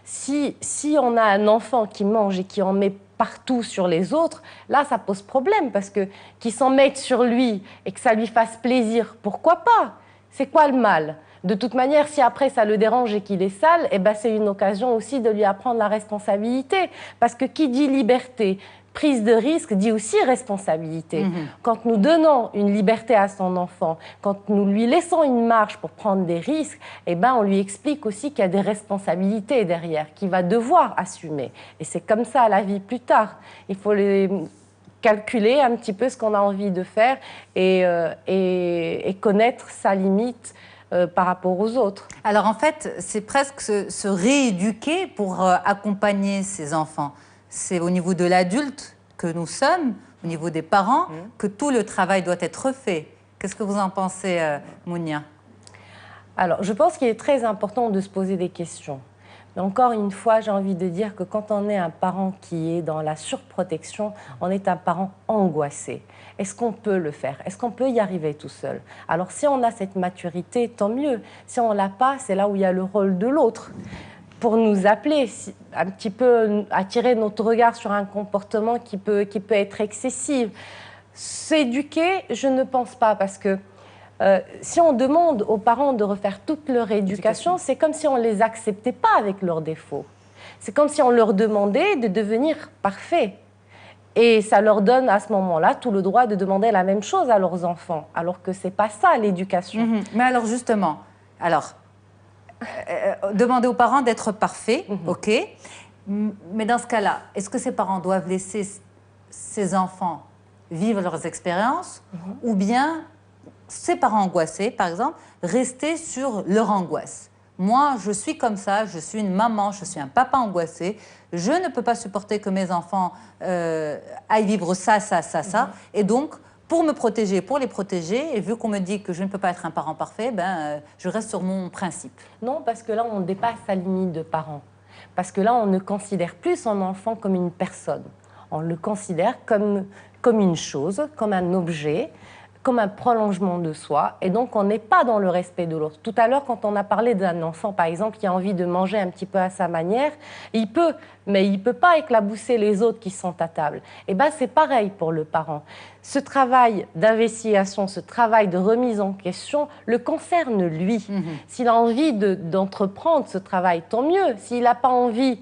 B: Si on a un enfant qui mange et qui en met partout sur les autres, là, ça pose problème, parce que qu'il s'en mette sur lui et que ça lui fasse plaisir, pourquoi pas? C'est quoi le mal? De toute manière, si après ça le dérange et qu'il est sale, eh ben, c'est une occasion aussi de lui apprendre la responsabilité. Parce que qui dit liberté, prise de risque, dit aussi responsabilité. Quand nous donnons une liberté à son enfant, quand nous lui laissons une marge pour prendre des risques, eh ben, on lui explique aussi qu'il y a des responsabilités derrière, qu'il va devoir assumer. Et c'est comme ça la vie plus tard. Il faut calculer un petit peu ce qu'on a envie de faire et connaître sa limite par rapport aux autres.
A: Alors en fait, c'est presque se rééduquer pour accompagner ses enfants. C'est au niveau de l'adulte que nous sommes, au niveau des parents, que tout le travail doit être fait. Qu'est-ce que vous en pensez, Mounia?
B: Alors, je pense qu'il est très important de se poser des questions. Mais encore une fois, j'ai envie de dire que quand on est un parent qui est dans la surprotection, on est un parent angoissé. Est-ce qu'on peut le faire? Est-ce qu'on peut y arriver tout seul? Alors, si on a cette maturité, tant mieux. Si on ne l'a pas, c'est là où il y a le rôle de l'autre. Pour nous appeler, un petit peu attirer notre regard sur un comportement qui peut être excessif. S'éduquer, je ne pense pas, parce que si on demande aux parents de refaire toute leur éducation, c'est comme si on ne les acceptait pas avec leurs défauts. C'est comme si on leur demandait de devenir parfaits. Et ça leur donne à ce moment-là tout le droit de demander la même chose à leurs enfants, alors que ce n'est pas ça l'éducation.
A: Mais alors justement, demander aux parents d'être parfaits, ok, mais dans ce cas-là, est-ce que ces parents doivent laisser ces enfants vivre leurs expériences ou bien ces parents angoissés, par exemple, rester sur leur angoisse? Moi, je suis comme ça, je suis une maman, je suis un papa angoissé, je ne peux pas supporter que mes enfants aillent vivre ça, et donc, pour me protéger, pour les protéger, et vu qu'on me dit que je ne peux pas être un parent parfait, je reste sur mon principe.
B: Non, parce que là, on dépasse sa limite de parent. Parce que là, on ne considère plus son enfant comme une personne. On le considère comme une chose, comme un objet, comme un prolongement de soi, et donc on n'est pas dans le respect de l'autre. Tout à l'heure, quand on a parlé d'un enfant, par exemple, qui a envie de manger un petit peu à sa manière, il peut, mais il ne peut pas éclabousser les autres qui sont à table. Et bien, c'est pareil pour le parent. Ce travail d'investigation, ce travail de remise en question, le concerne lui. S'il a envie d'entreprendre ce travail, tant mieux. S'il n'a pas envie,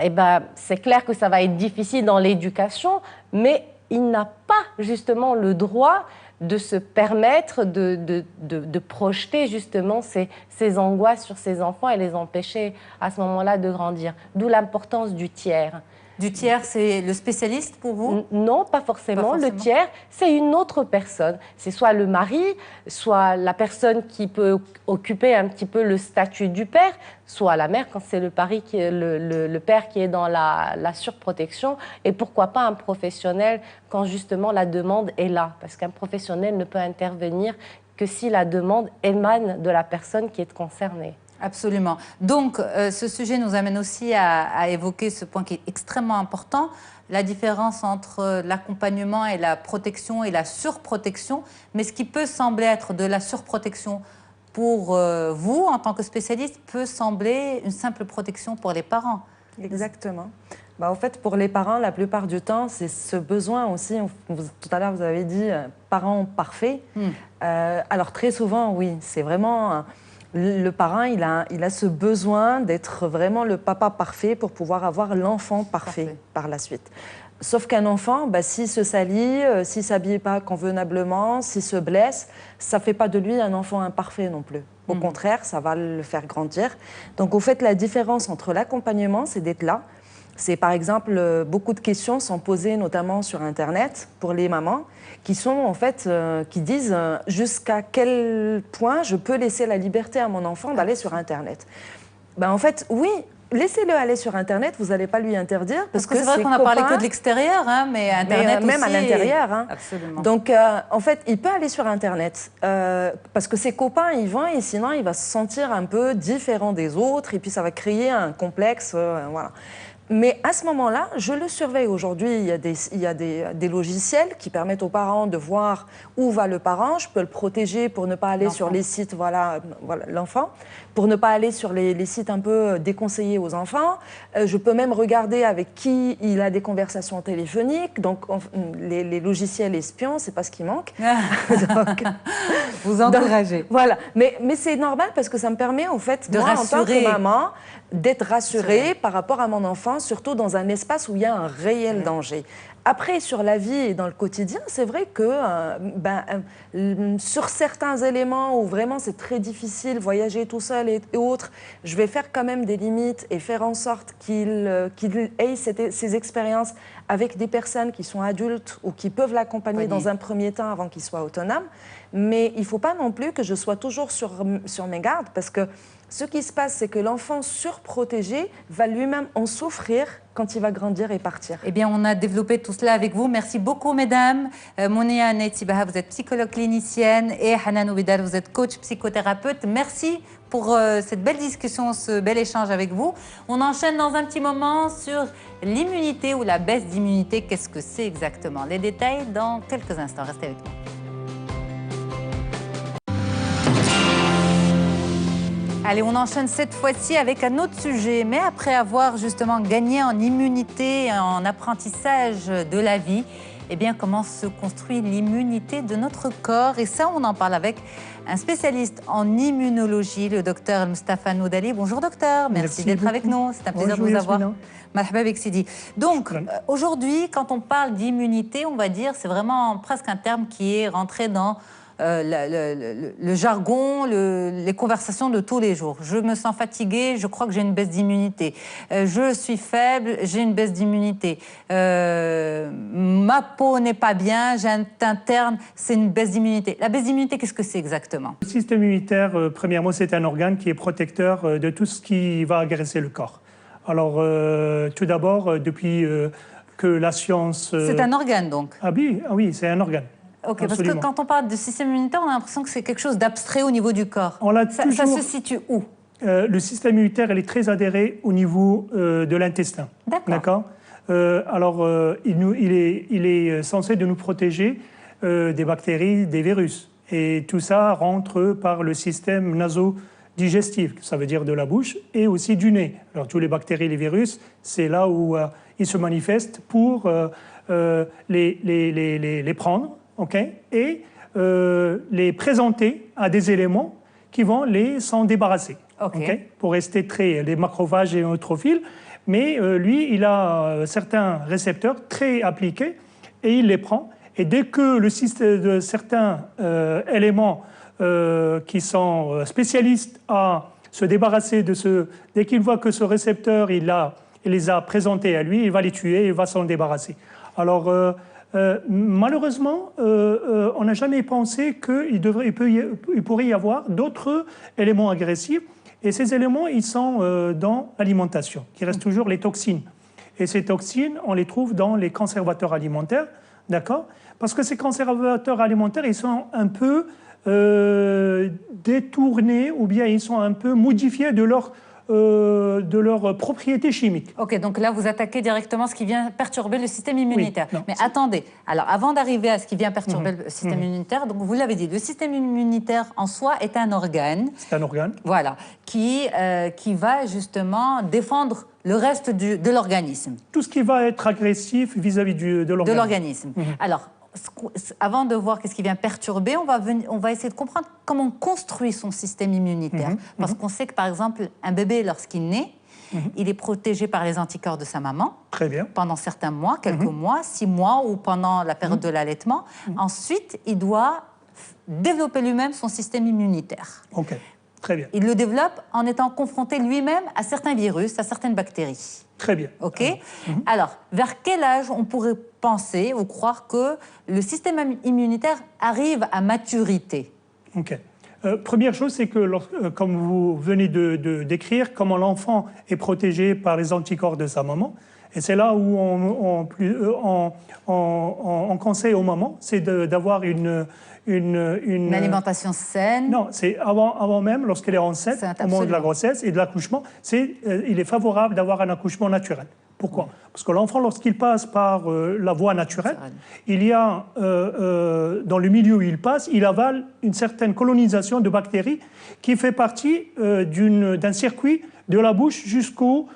B: eh ben, c'est clair que ça va être difficile dans l'éducation, mais il n'a pas justement le droit de se permettre de projeter justement ces angoisses sur ses enfants et les empêcher à ce moment-là de grandir. D'où l'importance du tiers.
A: Du tiers, c'est le spécialiste pour vous?
B: Non, pas forcément. Le tiers, c'est une autre personne. C'est soit le mari, soit la personne qui peut occuper un petit peu le statut du père, soit la mère quand c'est le père qui est dans la surprotection, et pourquoi pas un professionnel quand justement la demande est là. Parce qu'un professionnel ne peut intervenir que si la demande émane de la personne qui est concernée.
A: Absolument. Donc, ce sujet nous amène aussi à évoquer ce point qui est extrêmement important, la différence entre l'accompagnement et la protection et la surprotection. Mais ce qui peut sembler être de la surprotection pour vous, en tant que spécialiste, peut sembler une simple protection pour les parents.
C: Exactement. En fait, pour les parents, la plupart du temps, c'est ce besoin aussi. Tout à l'heure, vous avez dit parent parfait. Alors, très souvent, oui, c'est vraiment... Le parent, il a ce besoin d'être vraiment le papa parfait pour pouvoir avoir l'enfant parfait par la suite. Sauf qu'un enfant, s'il se salit, s'il ne s'habille pas convenablement, s'il se blesse, ça ne fait pas de lui un enfant imparfait non plus. Au contraire, ça va le faire grandir. Donc, au fait, la différence entre l'accompagnement, c'est d'être là. C'est par exemple, beaucoup de questions sont posées notamment sur Internet pour les mamans qui sont en fait, qui disent jusqu'à quel point je peux laisser la liberté à mon enfant d'aller sur Internet. En fait, oui, laissez-le aller sur Internet, vous n'allez pas lui interdire. Parce que
A: c'est vrai qu'on a parlé que de l'extérieur, hein, mais Internet
C: même
A: aussi.
C: à l'intérieur. Hein.
A: Absolument.
C: Donc, en fait, il peut aller sur Internet parce que ses copains y vont et sinon, il va se sentir un peu différent des autres et puis ça va créer un complexe. Voilà. Mais à ce moment-là, je le surveille. Aujourd'hui, il y a des logiciels qui permettent aux parents de voir où va le parent. Je peux le protéger pour ne pas aller sur les sites, voilà l'enfant, pour ne pas aller sur les sites un peu déconseillés aux enfants. Je peux même regarder avec qui il a des conversations téléphoniques. Donc, les logiciels espions, c'est pas ce qui manque.
A: Donc, vous encouragez.
C: Voilà. Mais c'est normal parce que ça me permet, en fait,
A: de
C: moi,
A: rassurer.
C: en tant que maman, d'être rassurée par rapport à mon enfant, surtout dans un espace où il y a un réel danger. Après, sur la vie et dans le quotidien, c'est vrai que sur certains éléments où vraiment c'est très difficile, voyager tout seul et autres, je vais faire quand même des limites et faire en sorte qu'il ait ces expériences avec des personnes qui sont adultes ou qui peuvent l'accompagner dans un premier temps avant qu'il soit autonome. Mais il ne faut pas non plus que je sois toujours sur mes gardes parce que ce qui se passe, c'est que l'enfant surprotégé va lui-même en souffrir quand il va grandir et partir.
A: Eh bien, on a développé tout cela avec vous. Merci beaucoup, mesdames. Mounia Neitibaha, vous êtes psychologue clinicienne et Hanan Oubidal, vous êtes coach psychothérapeute. Merci pour cette belle discussion, ce bel échange avec vous. On enchaîne dans un petit moment sur l'immunité ou la baisse d'immunité. Qu'est-ce que c'est exactement? Les détails dans quelques instants. Restez avec nous. Allez, on enchaîne cette fois-ci avec un autre sujet, mais après avoir justement gagné en immunité, en apprentissage de la vie, eh bien, comment se construit l'immunité de notre corps? Et ça, on en parle avec un spécialiste en immunologie, le docteur Moustapha Noudali. Bonjour docteur, merci d'être avec nous, c'est un plaisir de vous avoir. Marhaba avec Sidi. Donc, aujourd'hui, quand on parle d'immunité, on va dire, c'est vraiment presque un terme qui est rentré dans le jargon, les conversations de tous les jours. Je me sens fatiguée, je crois que j'ai une baisse d'immunité. Je suis faible, j'ai une baisse d'immunité. Ma peau n'est pas bien, j'ai un interne, c'est une baisse d'immunité. La baisse d'immunité, qu'est-ce que c'est exactement?
D: Le système immunitaire, premièrement, c'est un organe qui est protecteur de tout ce qui va agresser le corps. Alors, tout d'abord, depuis que la science...
A: C'est un organe, donc?
D: Ah oui, c'est un organe.
A: Ok, absolument. Parce que quand on parle de système immunitaire, on a l'impression que c'est quelque chose d'abstrait au niveau du corps. Ça se situe où? Le système immunitaire, il est très adhéré au niveau de l'intestin. D'accord. Alors, il est censé de nous protéger des bactéries, des virus. Et tout ça rentre par le système naso-digestif, ça veut dire de la bouche, et aussi du nez. Alors, tous les bactéries et les virus, c'est là où ils se manifestent pour les prendre. Okay, et les présenter à des éléments qui vont s'en débarrasser. Okay, pour rester les macrophages et neutrophiles. Mais lui, il a certains récepteurs très appliqués et il les prend. Et dès que le système de certains éléments qui sont spécialistes à se débarrasser de dès qu'il voit que ce récepteur, il les a présentés à lui, il va les tuer, il va s'en débarrasser. Alors, malheureusement, on n'a jamais pensé qu'il pourrait y avoir d'autres éléments agressifs. Et ces éléments, ils sont dans l'alimentation, qui restent toujours les toxines. Et ces toxines, on les trouve dans les conservateurs alimentaires, d'accord? Parce que ces conservateurs alimentaires, ils sont un peu
D: détournés ou bien ils sont un peu modifiés de leur propriété chimique.
A: Ok, donc là, vous attaquez directement ce qui vient perturber le système immunitaire.
D: Oui, non,
A: mais attendez, alors avant d'arriver à ce qui vient perturber le système immunitaire, donc vous l'avez dit, le système immunitaire en soi est un organe.
D: C'est un organe.
A: Voilà, qui va justement défendre le reste de l'organisme.
D: Tout ce qui va être agressif vis-à-vis de l'organisme.
A: Alors, avant de voir qu'est-ce qui vient perturber, on va essayer de comprendre comment on construit son système immunitaire. Parce qu'on sait que, par exemple, un bébé, lorsqu'il naît, il est protégé par les anticorps de sa maman.
D: Très bien.
A: Pendant certains mois, quelques mois, 6 mois ou pendant la période de l'allaitement. Ensuite, il doit développer lui-même son système immunitaire.
D: Ok, très bien.
A: Il le développe en étant confronté lui-même à certains virus, à certaines bactéries.
D: Très bien.
A: Ok. Alors, vers quel âge on pourrait penser ou croire que le système immunitaire arrive à maturité?
D: Ok. Première chose, c'est que, comme vous venez de décrire, comment l'enfant est protégé par les anticorps de sa maman, et c'est là où on conseille aux mamans, c'est d'avoir une
A: alimentation saine.
D: Non, c'est avant même, lorsqu'elle est enceinte, au moment de la grossesse et de l'accouchement, il est favorable d'avoir un accouchement naturel. Pourquoi? Parce que l'enfant, lorsqu'il passe par la voie naturelle, il y a, dans le milieu où il passe, il avale une certaine colonisation de bactéries qui fait partie d'un circuit de la bouche jusqu'aux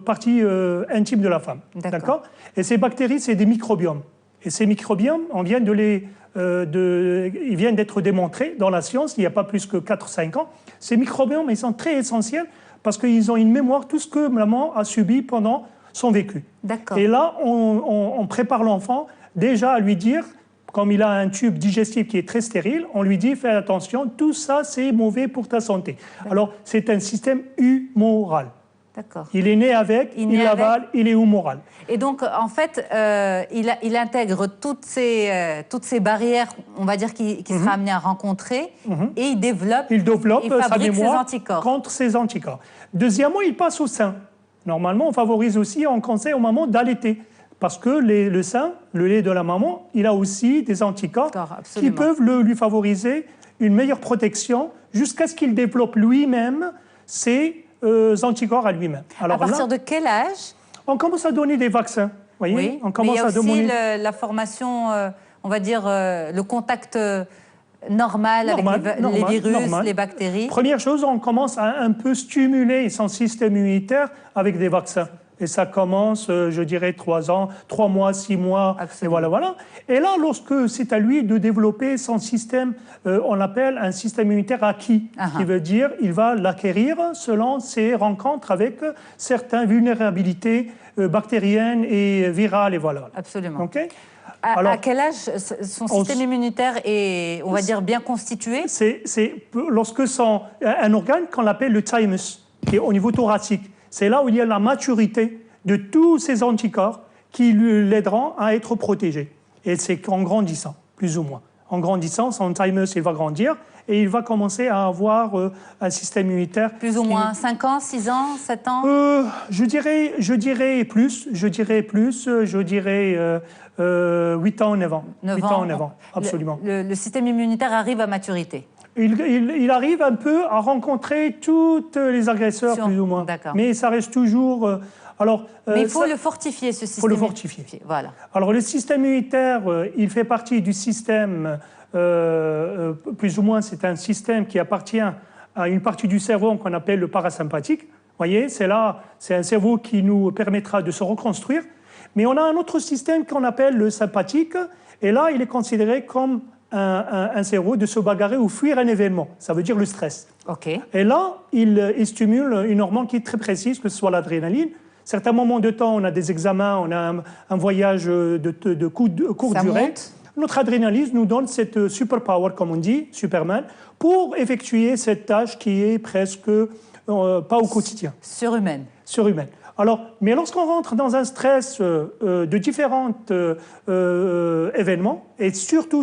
D: parties intimes de la femme. D'accord. Et ces bactéries, c'est des microbiomes. Et ces microbiomes, ils viennent d'être démontrés dans la science, il n'y a pas plus que 4-5 ans. Ces microbiomes, ils sont très essentiels parce qu'ils ont une mémoire, tout ce que maman a subi pendant son vécu. Et là, on prépare l'enfant déjà à lui dire, comme il a un tube digestif qui est très stérile, on lui dit, fais attention, tout ça, c'est mauvais pour ta santé. Alors, c'est un système humoral. Il est né avec, il l'avale, il est humoral.
A: Et donc, en fait, il intègre toutes ces barrières, on va dire, qu'il sera amené à rencontrer, et il développe
D: sa mémoire
A: ses anticorps.
D: Contre ses anticorps. Deuxièmement, il passe au sein. Normalement, on favorise aussi, on conseille aux mamans d'allaiter. Parce que le sein, le lait de la maman, il a aussi des anticorps qui peuvent lui favoriser une meilleure protection jusqu'à ce qu'il développe lui-même ses anticorps à lui-même.
A: Alors, à partir de quel âge?
D: On commence à donner des vaccins. Voyez,
A: oui,
D: on commence
A: mais il y a aussi la formation, on va dire, le contact normal avec les virus, les bactéries.
D: Première chose, on commence à un peu stimuler son système immunitaire avec des vaccins. Et ça commence, je dirais, 3 ans, 3 mois, 6 mois,
A: Absolument.
D: et voilà. Et là, lorsque c'est à lui de développer son système, on l'appelle un système immunitaire acquis, qui veut dire il va l'acquérir selon ses rencontres avec certaines vulnérabilités bactériennes et virales, et voilà.
A: Absolument.
D: Okay.
A: À quel âge son système immunitaire est, on va dire, bien constitué?
D: C'est lorsque un organe qu'on appelle le thymus, qui est au niveau thoracique. C'est là où il y a la maturité de tous ces anticorps qui l'aideront à être protégé. Et c'est en grandissant, plus ou moins. En grandissant, son thymus, il va grandir et il va commencer à avoir un système immunitaire.
A: Plus ou moins 5 ans, 6 ans, 7 ans
D: je dirais plus. Je dirais 8 ans, 9 ans.
A: 9
D: ans, absolument.
A: Le système immunitaire arrive à maturité.
D: Il arrive un peu à rencontrer tous les agresseurs, plus ou moins. Mais ça reste toujours...
A: mais il faut le fortifier, ce système.
D: Il faut le fortifier.
A: Voilà.
D: Alors, le système immunitaire, il fait partie du système... plus ou moins, c'est un système qui appartient à une partie du cerveau qu'on appelle le parasympathique. Vous voyez, c'est un cerveau qui nous permettra de se reconstruire. Mais on a un autre système qu'on appelle le sympathique. Et là, il est considéré comme un cerveau de se bagarrer ou fuir un événement. Ça veut dire le stress. Et là, il stimule une hormone qui est très précise, que ce soit l'adrénaline. Certains moments de temps, on a des examens, on a un voyage de courte durée. Notre adrénaline nous donne cette superpower, comme on dit, Superman, pour effectuer cette tâche qui est presque pas au quotidien.
A: Surhumaine.
D: Surhumaine. Alors, mais lorsqu'on rentre dans un stress de différents événements, et surtout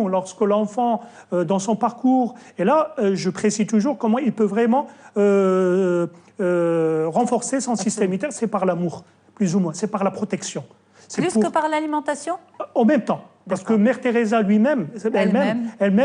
D: lorsque l'enfant, dans son parcours, et là, je précise toujours comment il peut vraiment renforcer son système immunitaire, c'est par l'amour, plus ou moins, c'est par la protection.
A: Plus que par l'alimentation?
D: En même temps. Parce que Mère Teresa elle-même,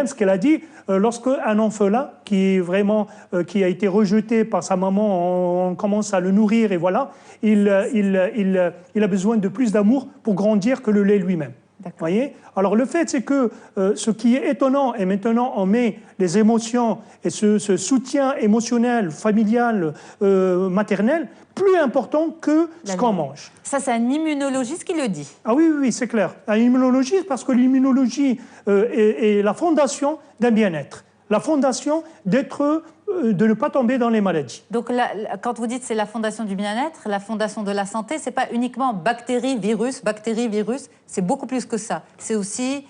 D: ce qu'elle a dit, lorsqu'un orphelin qui est vraiment, qui a été rejeté par sa maman, on commence à le nourrir et voilà, il a besoin de plus d'amour pour grandir que le lait lui-même. Voyez. Alors le fait, c'est que ce qui est étonnant, et maintenant on met les émotions et ce soutien émotionnel, familial, maternel, plus important que ce qu'on mange.
A: Ça, c'est un immunologiste qui le dit.
D: Ah oui, oui, oui, c'est clair. Un immunologiste, parce que l'immunologie est la fondation d'un bien-être. La fondation d'être, de ne pas tomber dans les maladies.
A: Donc, quand vous dites c'est la fondation du bien-être, la fondation de la santé, c'est pas uniquement bactéries, virus, c'est beaucoup plus que ça. C'est aussi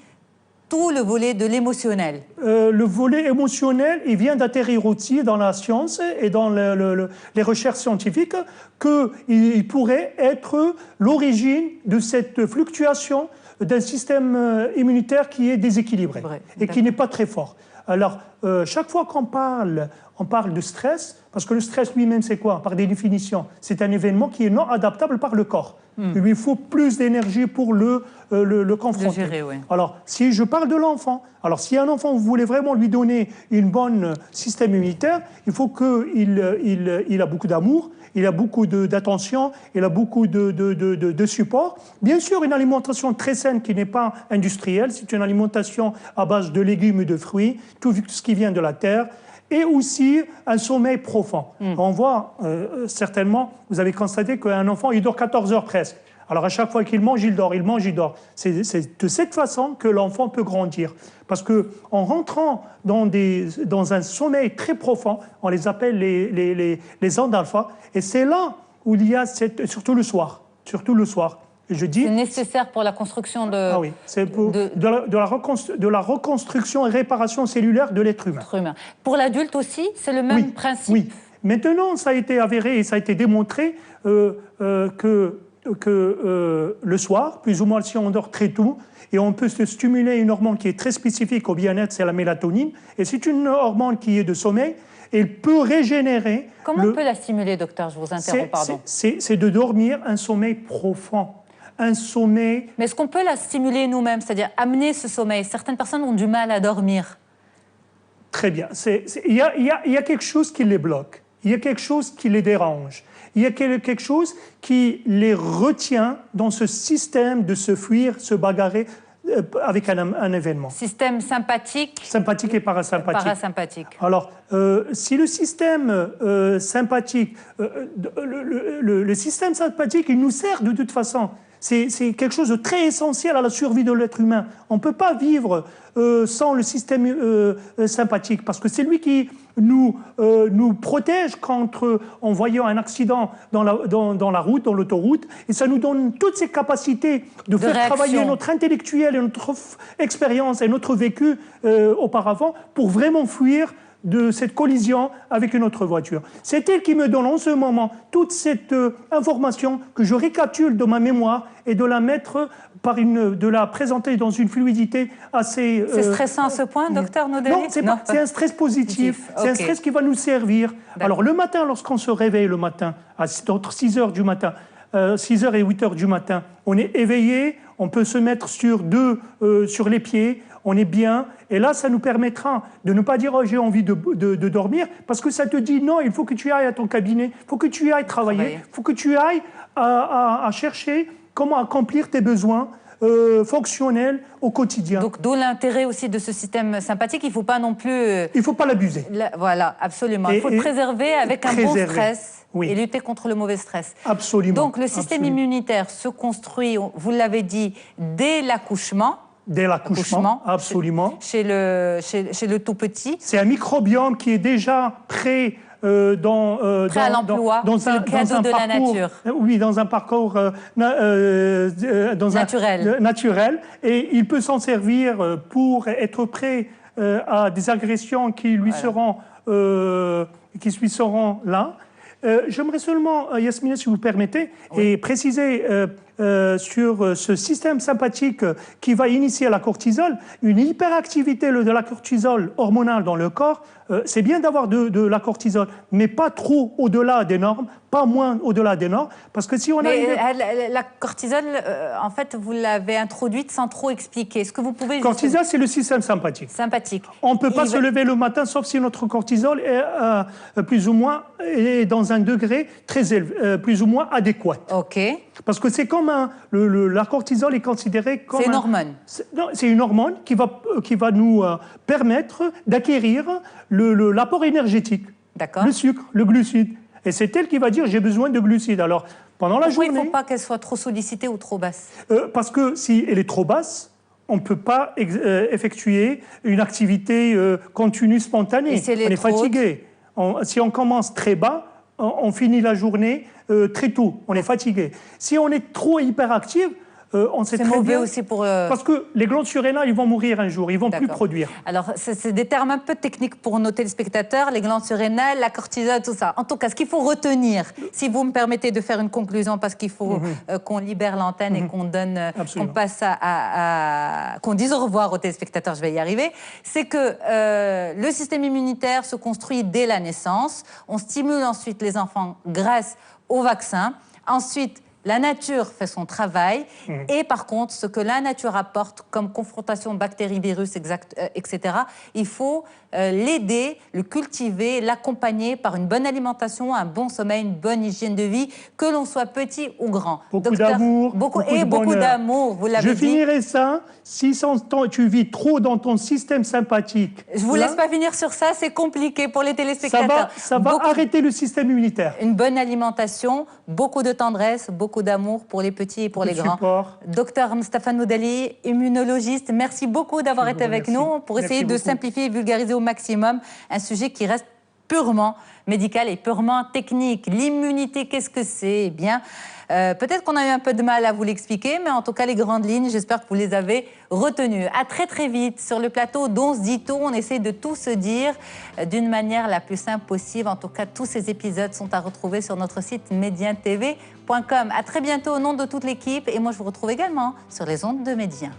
A: tout le volet de l'émotionnel.
D: Le volet émotionnel, il vient d'atterrir aussi dans la science et dans les recherches scientifiques qu'il pourrait être l'origine de cette fluctuation d'un système immunitaire qui est déséquilibré et qui n'est pas très fort. Alors, chaque fois qu'on parle, on parle de stress, parce que le stress lui-même, c'est quoi? Par définition, c'est un événement qui est non adaptable par le corps. Il lui faut plus d'énergie pour le confronter.
A: Gérer, oui.
D: Alors, si je parle de l'enfant, alors si un enfant, vous voulez vraiment lui donner une bonne système immunitaire, il faut qu'il a beaucoup d'amour, il a beaucoup d'attention, il a beaucoup de support. Bien sûr, une alimentation très saine qui n'est pas industrielle, c'est une alimentation à base de légumes et de fruits, tout ce qui vient de la terre, et aussi un sommeil profond. On voit certainement, vous avez constaté qu'un enfant, il dort 14 heures presque. Alors à chaque fois qu'il mange, il dort, il mange, il dort. C'est de cette façon que l'enfant peut grandir. Parce qu'en rentrant dans un sommeil très profond, on les appelle les ondes alpha, et c'est là où il y a, surtout le soir, c'est
A: nécessaire pour la construction de...
D: Ah oui, c'est pour de la reconstruction et réparation cellulaire de l'être humain.
A: Pour l'adulte aussi, c'est le même principe.
D: Oui. Maintenant, ça a été avéré et ça a été démontré que le soir, plus ou moins si on dort très tôt, et on peut se stimuler une hormone qui est très spécifique au bien-être, c'est la mélatonine, et c'est une hormone qui est de sommeil, et elle peut régénérer...
A: Comment on peut la stimuler, docteur? Je vous interromps, pardon.
D: C'est de dormir un sommeil profond. Un sommeil...
A: Mais est-ce qu'on peut la stimuler nous-mêmes, c'est-à-dire amener ce sommeil? Certaines personnes ont du mal à dormir.
D: Très bien. Il y a quelque chose qui les bloque. Il y a quelque chose qui les dérange. Il y a quelque chose qui les retient dans ce système de se fuir, se bagarrer avec un événement.
A: Système sympathique.
D: Sympathique et parasympathique.
A: Parasympathique.
D: Alors, si le système sympathique, le système sympathique, il nous sert de toute façon. C'est quelque chose de très essentiel à la survie de l'être humain. On ne peut pas vivre sans le système sympathique, parce que c'est lui qui nous protège contre, en voyant un accident dans la route, dans l'autoroute, et ça nous donne toutes ces capacités de faire
A: réaction.
D: Travailler notre intellectuel et notre expérience et notre vécu auparavant pour vraiment fuir de cette collision avec une autre voiture. C'est elle qui me donne en ce moment toute cette information que je récapitule de ma mémoire et de la mettre de la présenter dans une fluidité assez...
A: C'est stressant à ce point, docteur Naudely?
D: Non, c'est un stress positif. C'est un stress qui va nous servir. Alors le matin, lorsqu'on se réveille le matin, entre 6 heures du matin, 6 heures et 8 heures du matin, on est éveillé, on peut se mettre sur les pieds, on est bien, et là, ça nous permettra de ne pas dire « oh, j'ai envie de dormir », parce que ça te dit « non, il faut que tu ailles à ton cabinet, il faut que tu ailles travailler, il faut que tu ailles à chercher comment accomplir tes besoins fonctionnels au quotidien ».
A: Donc, d'où l'intérêt aussi de ce système sympathique, il ne faut pas non plus...
D: Il ne faut pas l'abuser.
A: Voilà, absolument. Il faut le préserver avec un bon stress
D: et
A: lutter contre le mauvais stress.
D: Absolument.
A: Donc, le système immunitaire se construit, vous l'avez dit, dès l'accouchement.
D: Dès l'accouchement, absolument.
A: Chez le tout petit.
D: C'est un microbiome qui est déjà prêt
A: à l'emploi, c'est le cadeau de la nature.
D: Oui, dans un parcours naturel. Et il peut s'en servir pour être prêt à des agressions qui lui seront là. J'aimerais seulement, Yasmina, si vous permettez, et préciser sur ce système sympathique qui va initier la cortisol, une hyperactivité de la cortisol hormonale dans le corps. C'est bien d'avoir de la cortisol, mais pas trop au-delà des normes, pas moins au-delà des normes, parce que si on a...
A: La cortisol, en fait, vous l'avez introduite sans trop expliquer. Est-ce que vous pouvez...
D: Cortisol, c'est le système sympathique.
A: Sympathique.
D: On ne peut pas se lever le matin, sauf si notre cortisol est plus ou moins est dans un degré très élevé, plus ou moins adéquat.
A: OK.
D: Parce que c'est comme la cortisol est considérée comme...
A: C'est une hormone.
D: C'est une hormone qui va nous permettre d'acquérir l'apport énergétique.
A: D'accord.
D: Le sucre, le glucide. Et c'est elle qui va dire j'ai besoin de glucides. Alors, pendant la journée...
A: Pourquoi il ne faut pas qu'elle soit trop sollicitée ou trop basse?
D: Parce que si elle est trop basse, on ne peut pas effectuer une activité continue, spontanée.
A: Et si elle est
D: on est
A: trop
D: fatigué. Si on commence très bas, on finit la journée très tôt. On est fatigué. Si on est trop hyperactif, on sait très bien...
A: C'est mauvais aussi pour...
D: Parce que les glandes surrénales, ils vont mourir un jour. Ils ne vont plus produire.
A: Alors, c'est des termes un peu techniques pour nos téléspectateurs, les glandes surrénales, la cortisol, tout ça. En tout cas, ce qu'il faut retenir, si vous me permettez de faire une conclusion, parce qu'il faut qu'on libère l'antenne et qu'on donne, qu'on passe qu'on dise au revoir aux téléspectateurs, je vais y arriver, c'est que le système immunitaire se construit dès la naissance. On stimule ensuite les enfants grâce au vaccin. Ensuite, la nature fait son travail et par contre, ce que la nature apporte comme confrontation bactéries-virus, etc., il faut l'aider, le cultiver, l'accompagner par une bonne alimentation, un bon sommeil, une bonne hygiène de vie, que l'on soit petit ou grand.
D: Beaucoup d'amour,
A: beaucoup d'amour, vous l'avez dit.
D: Je finirai ça, si tu vis trop dans ton système sympathique...
A: Je ne vous laisse pas finir sur ça, c'est compliqué pour les téléspectateurs.
D: Ça va arrêter le système immunitaire.
A: Une bonne alimentation, beaucoup de tendresse, beaucoup d'amour pour les petits et pour les grands.
D: Support.
A: Docteur Mustapha Moudali, immunologiste, merci beaucoup d'avoir été avec nous pour essayer de simplifier et vulgariser au maximum un sujet qui reste purement médical et purement technique. L'immunité, qu'est-ce que c'est? Eh bien, peut-être qu'on a eu un peu de mal à vous l'expliquer, mais en tout cas, les grandes lignes, j'espère que vous les avez retenues. À très très vite sur le plateau d'On se dit tout. On essaie de tout se dire d'une manière la plus simple possible. En tout cas, tous ces épisodes sont à retrouver sur notre site medientv.com. À très bientôt au nom de toute l'équipe. Et moi, je vous retrouve également sur les ondes de Médien.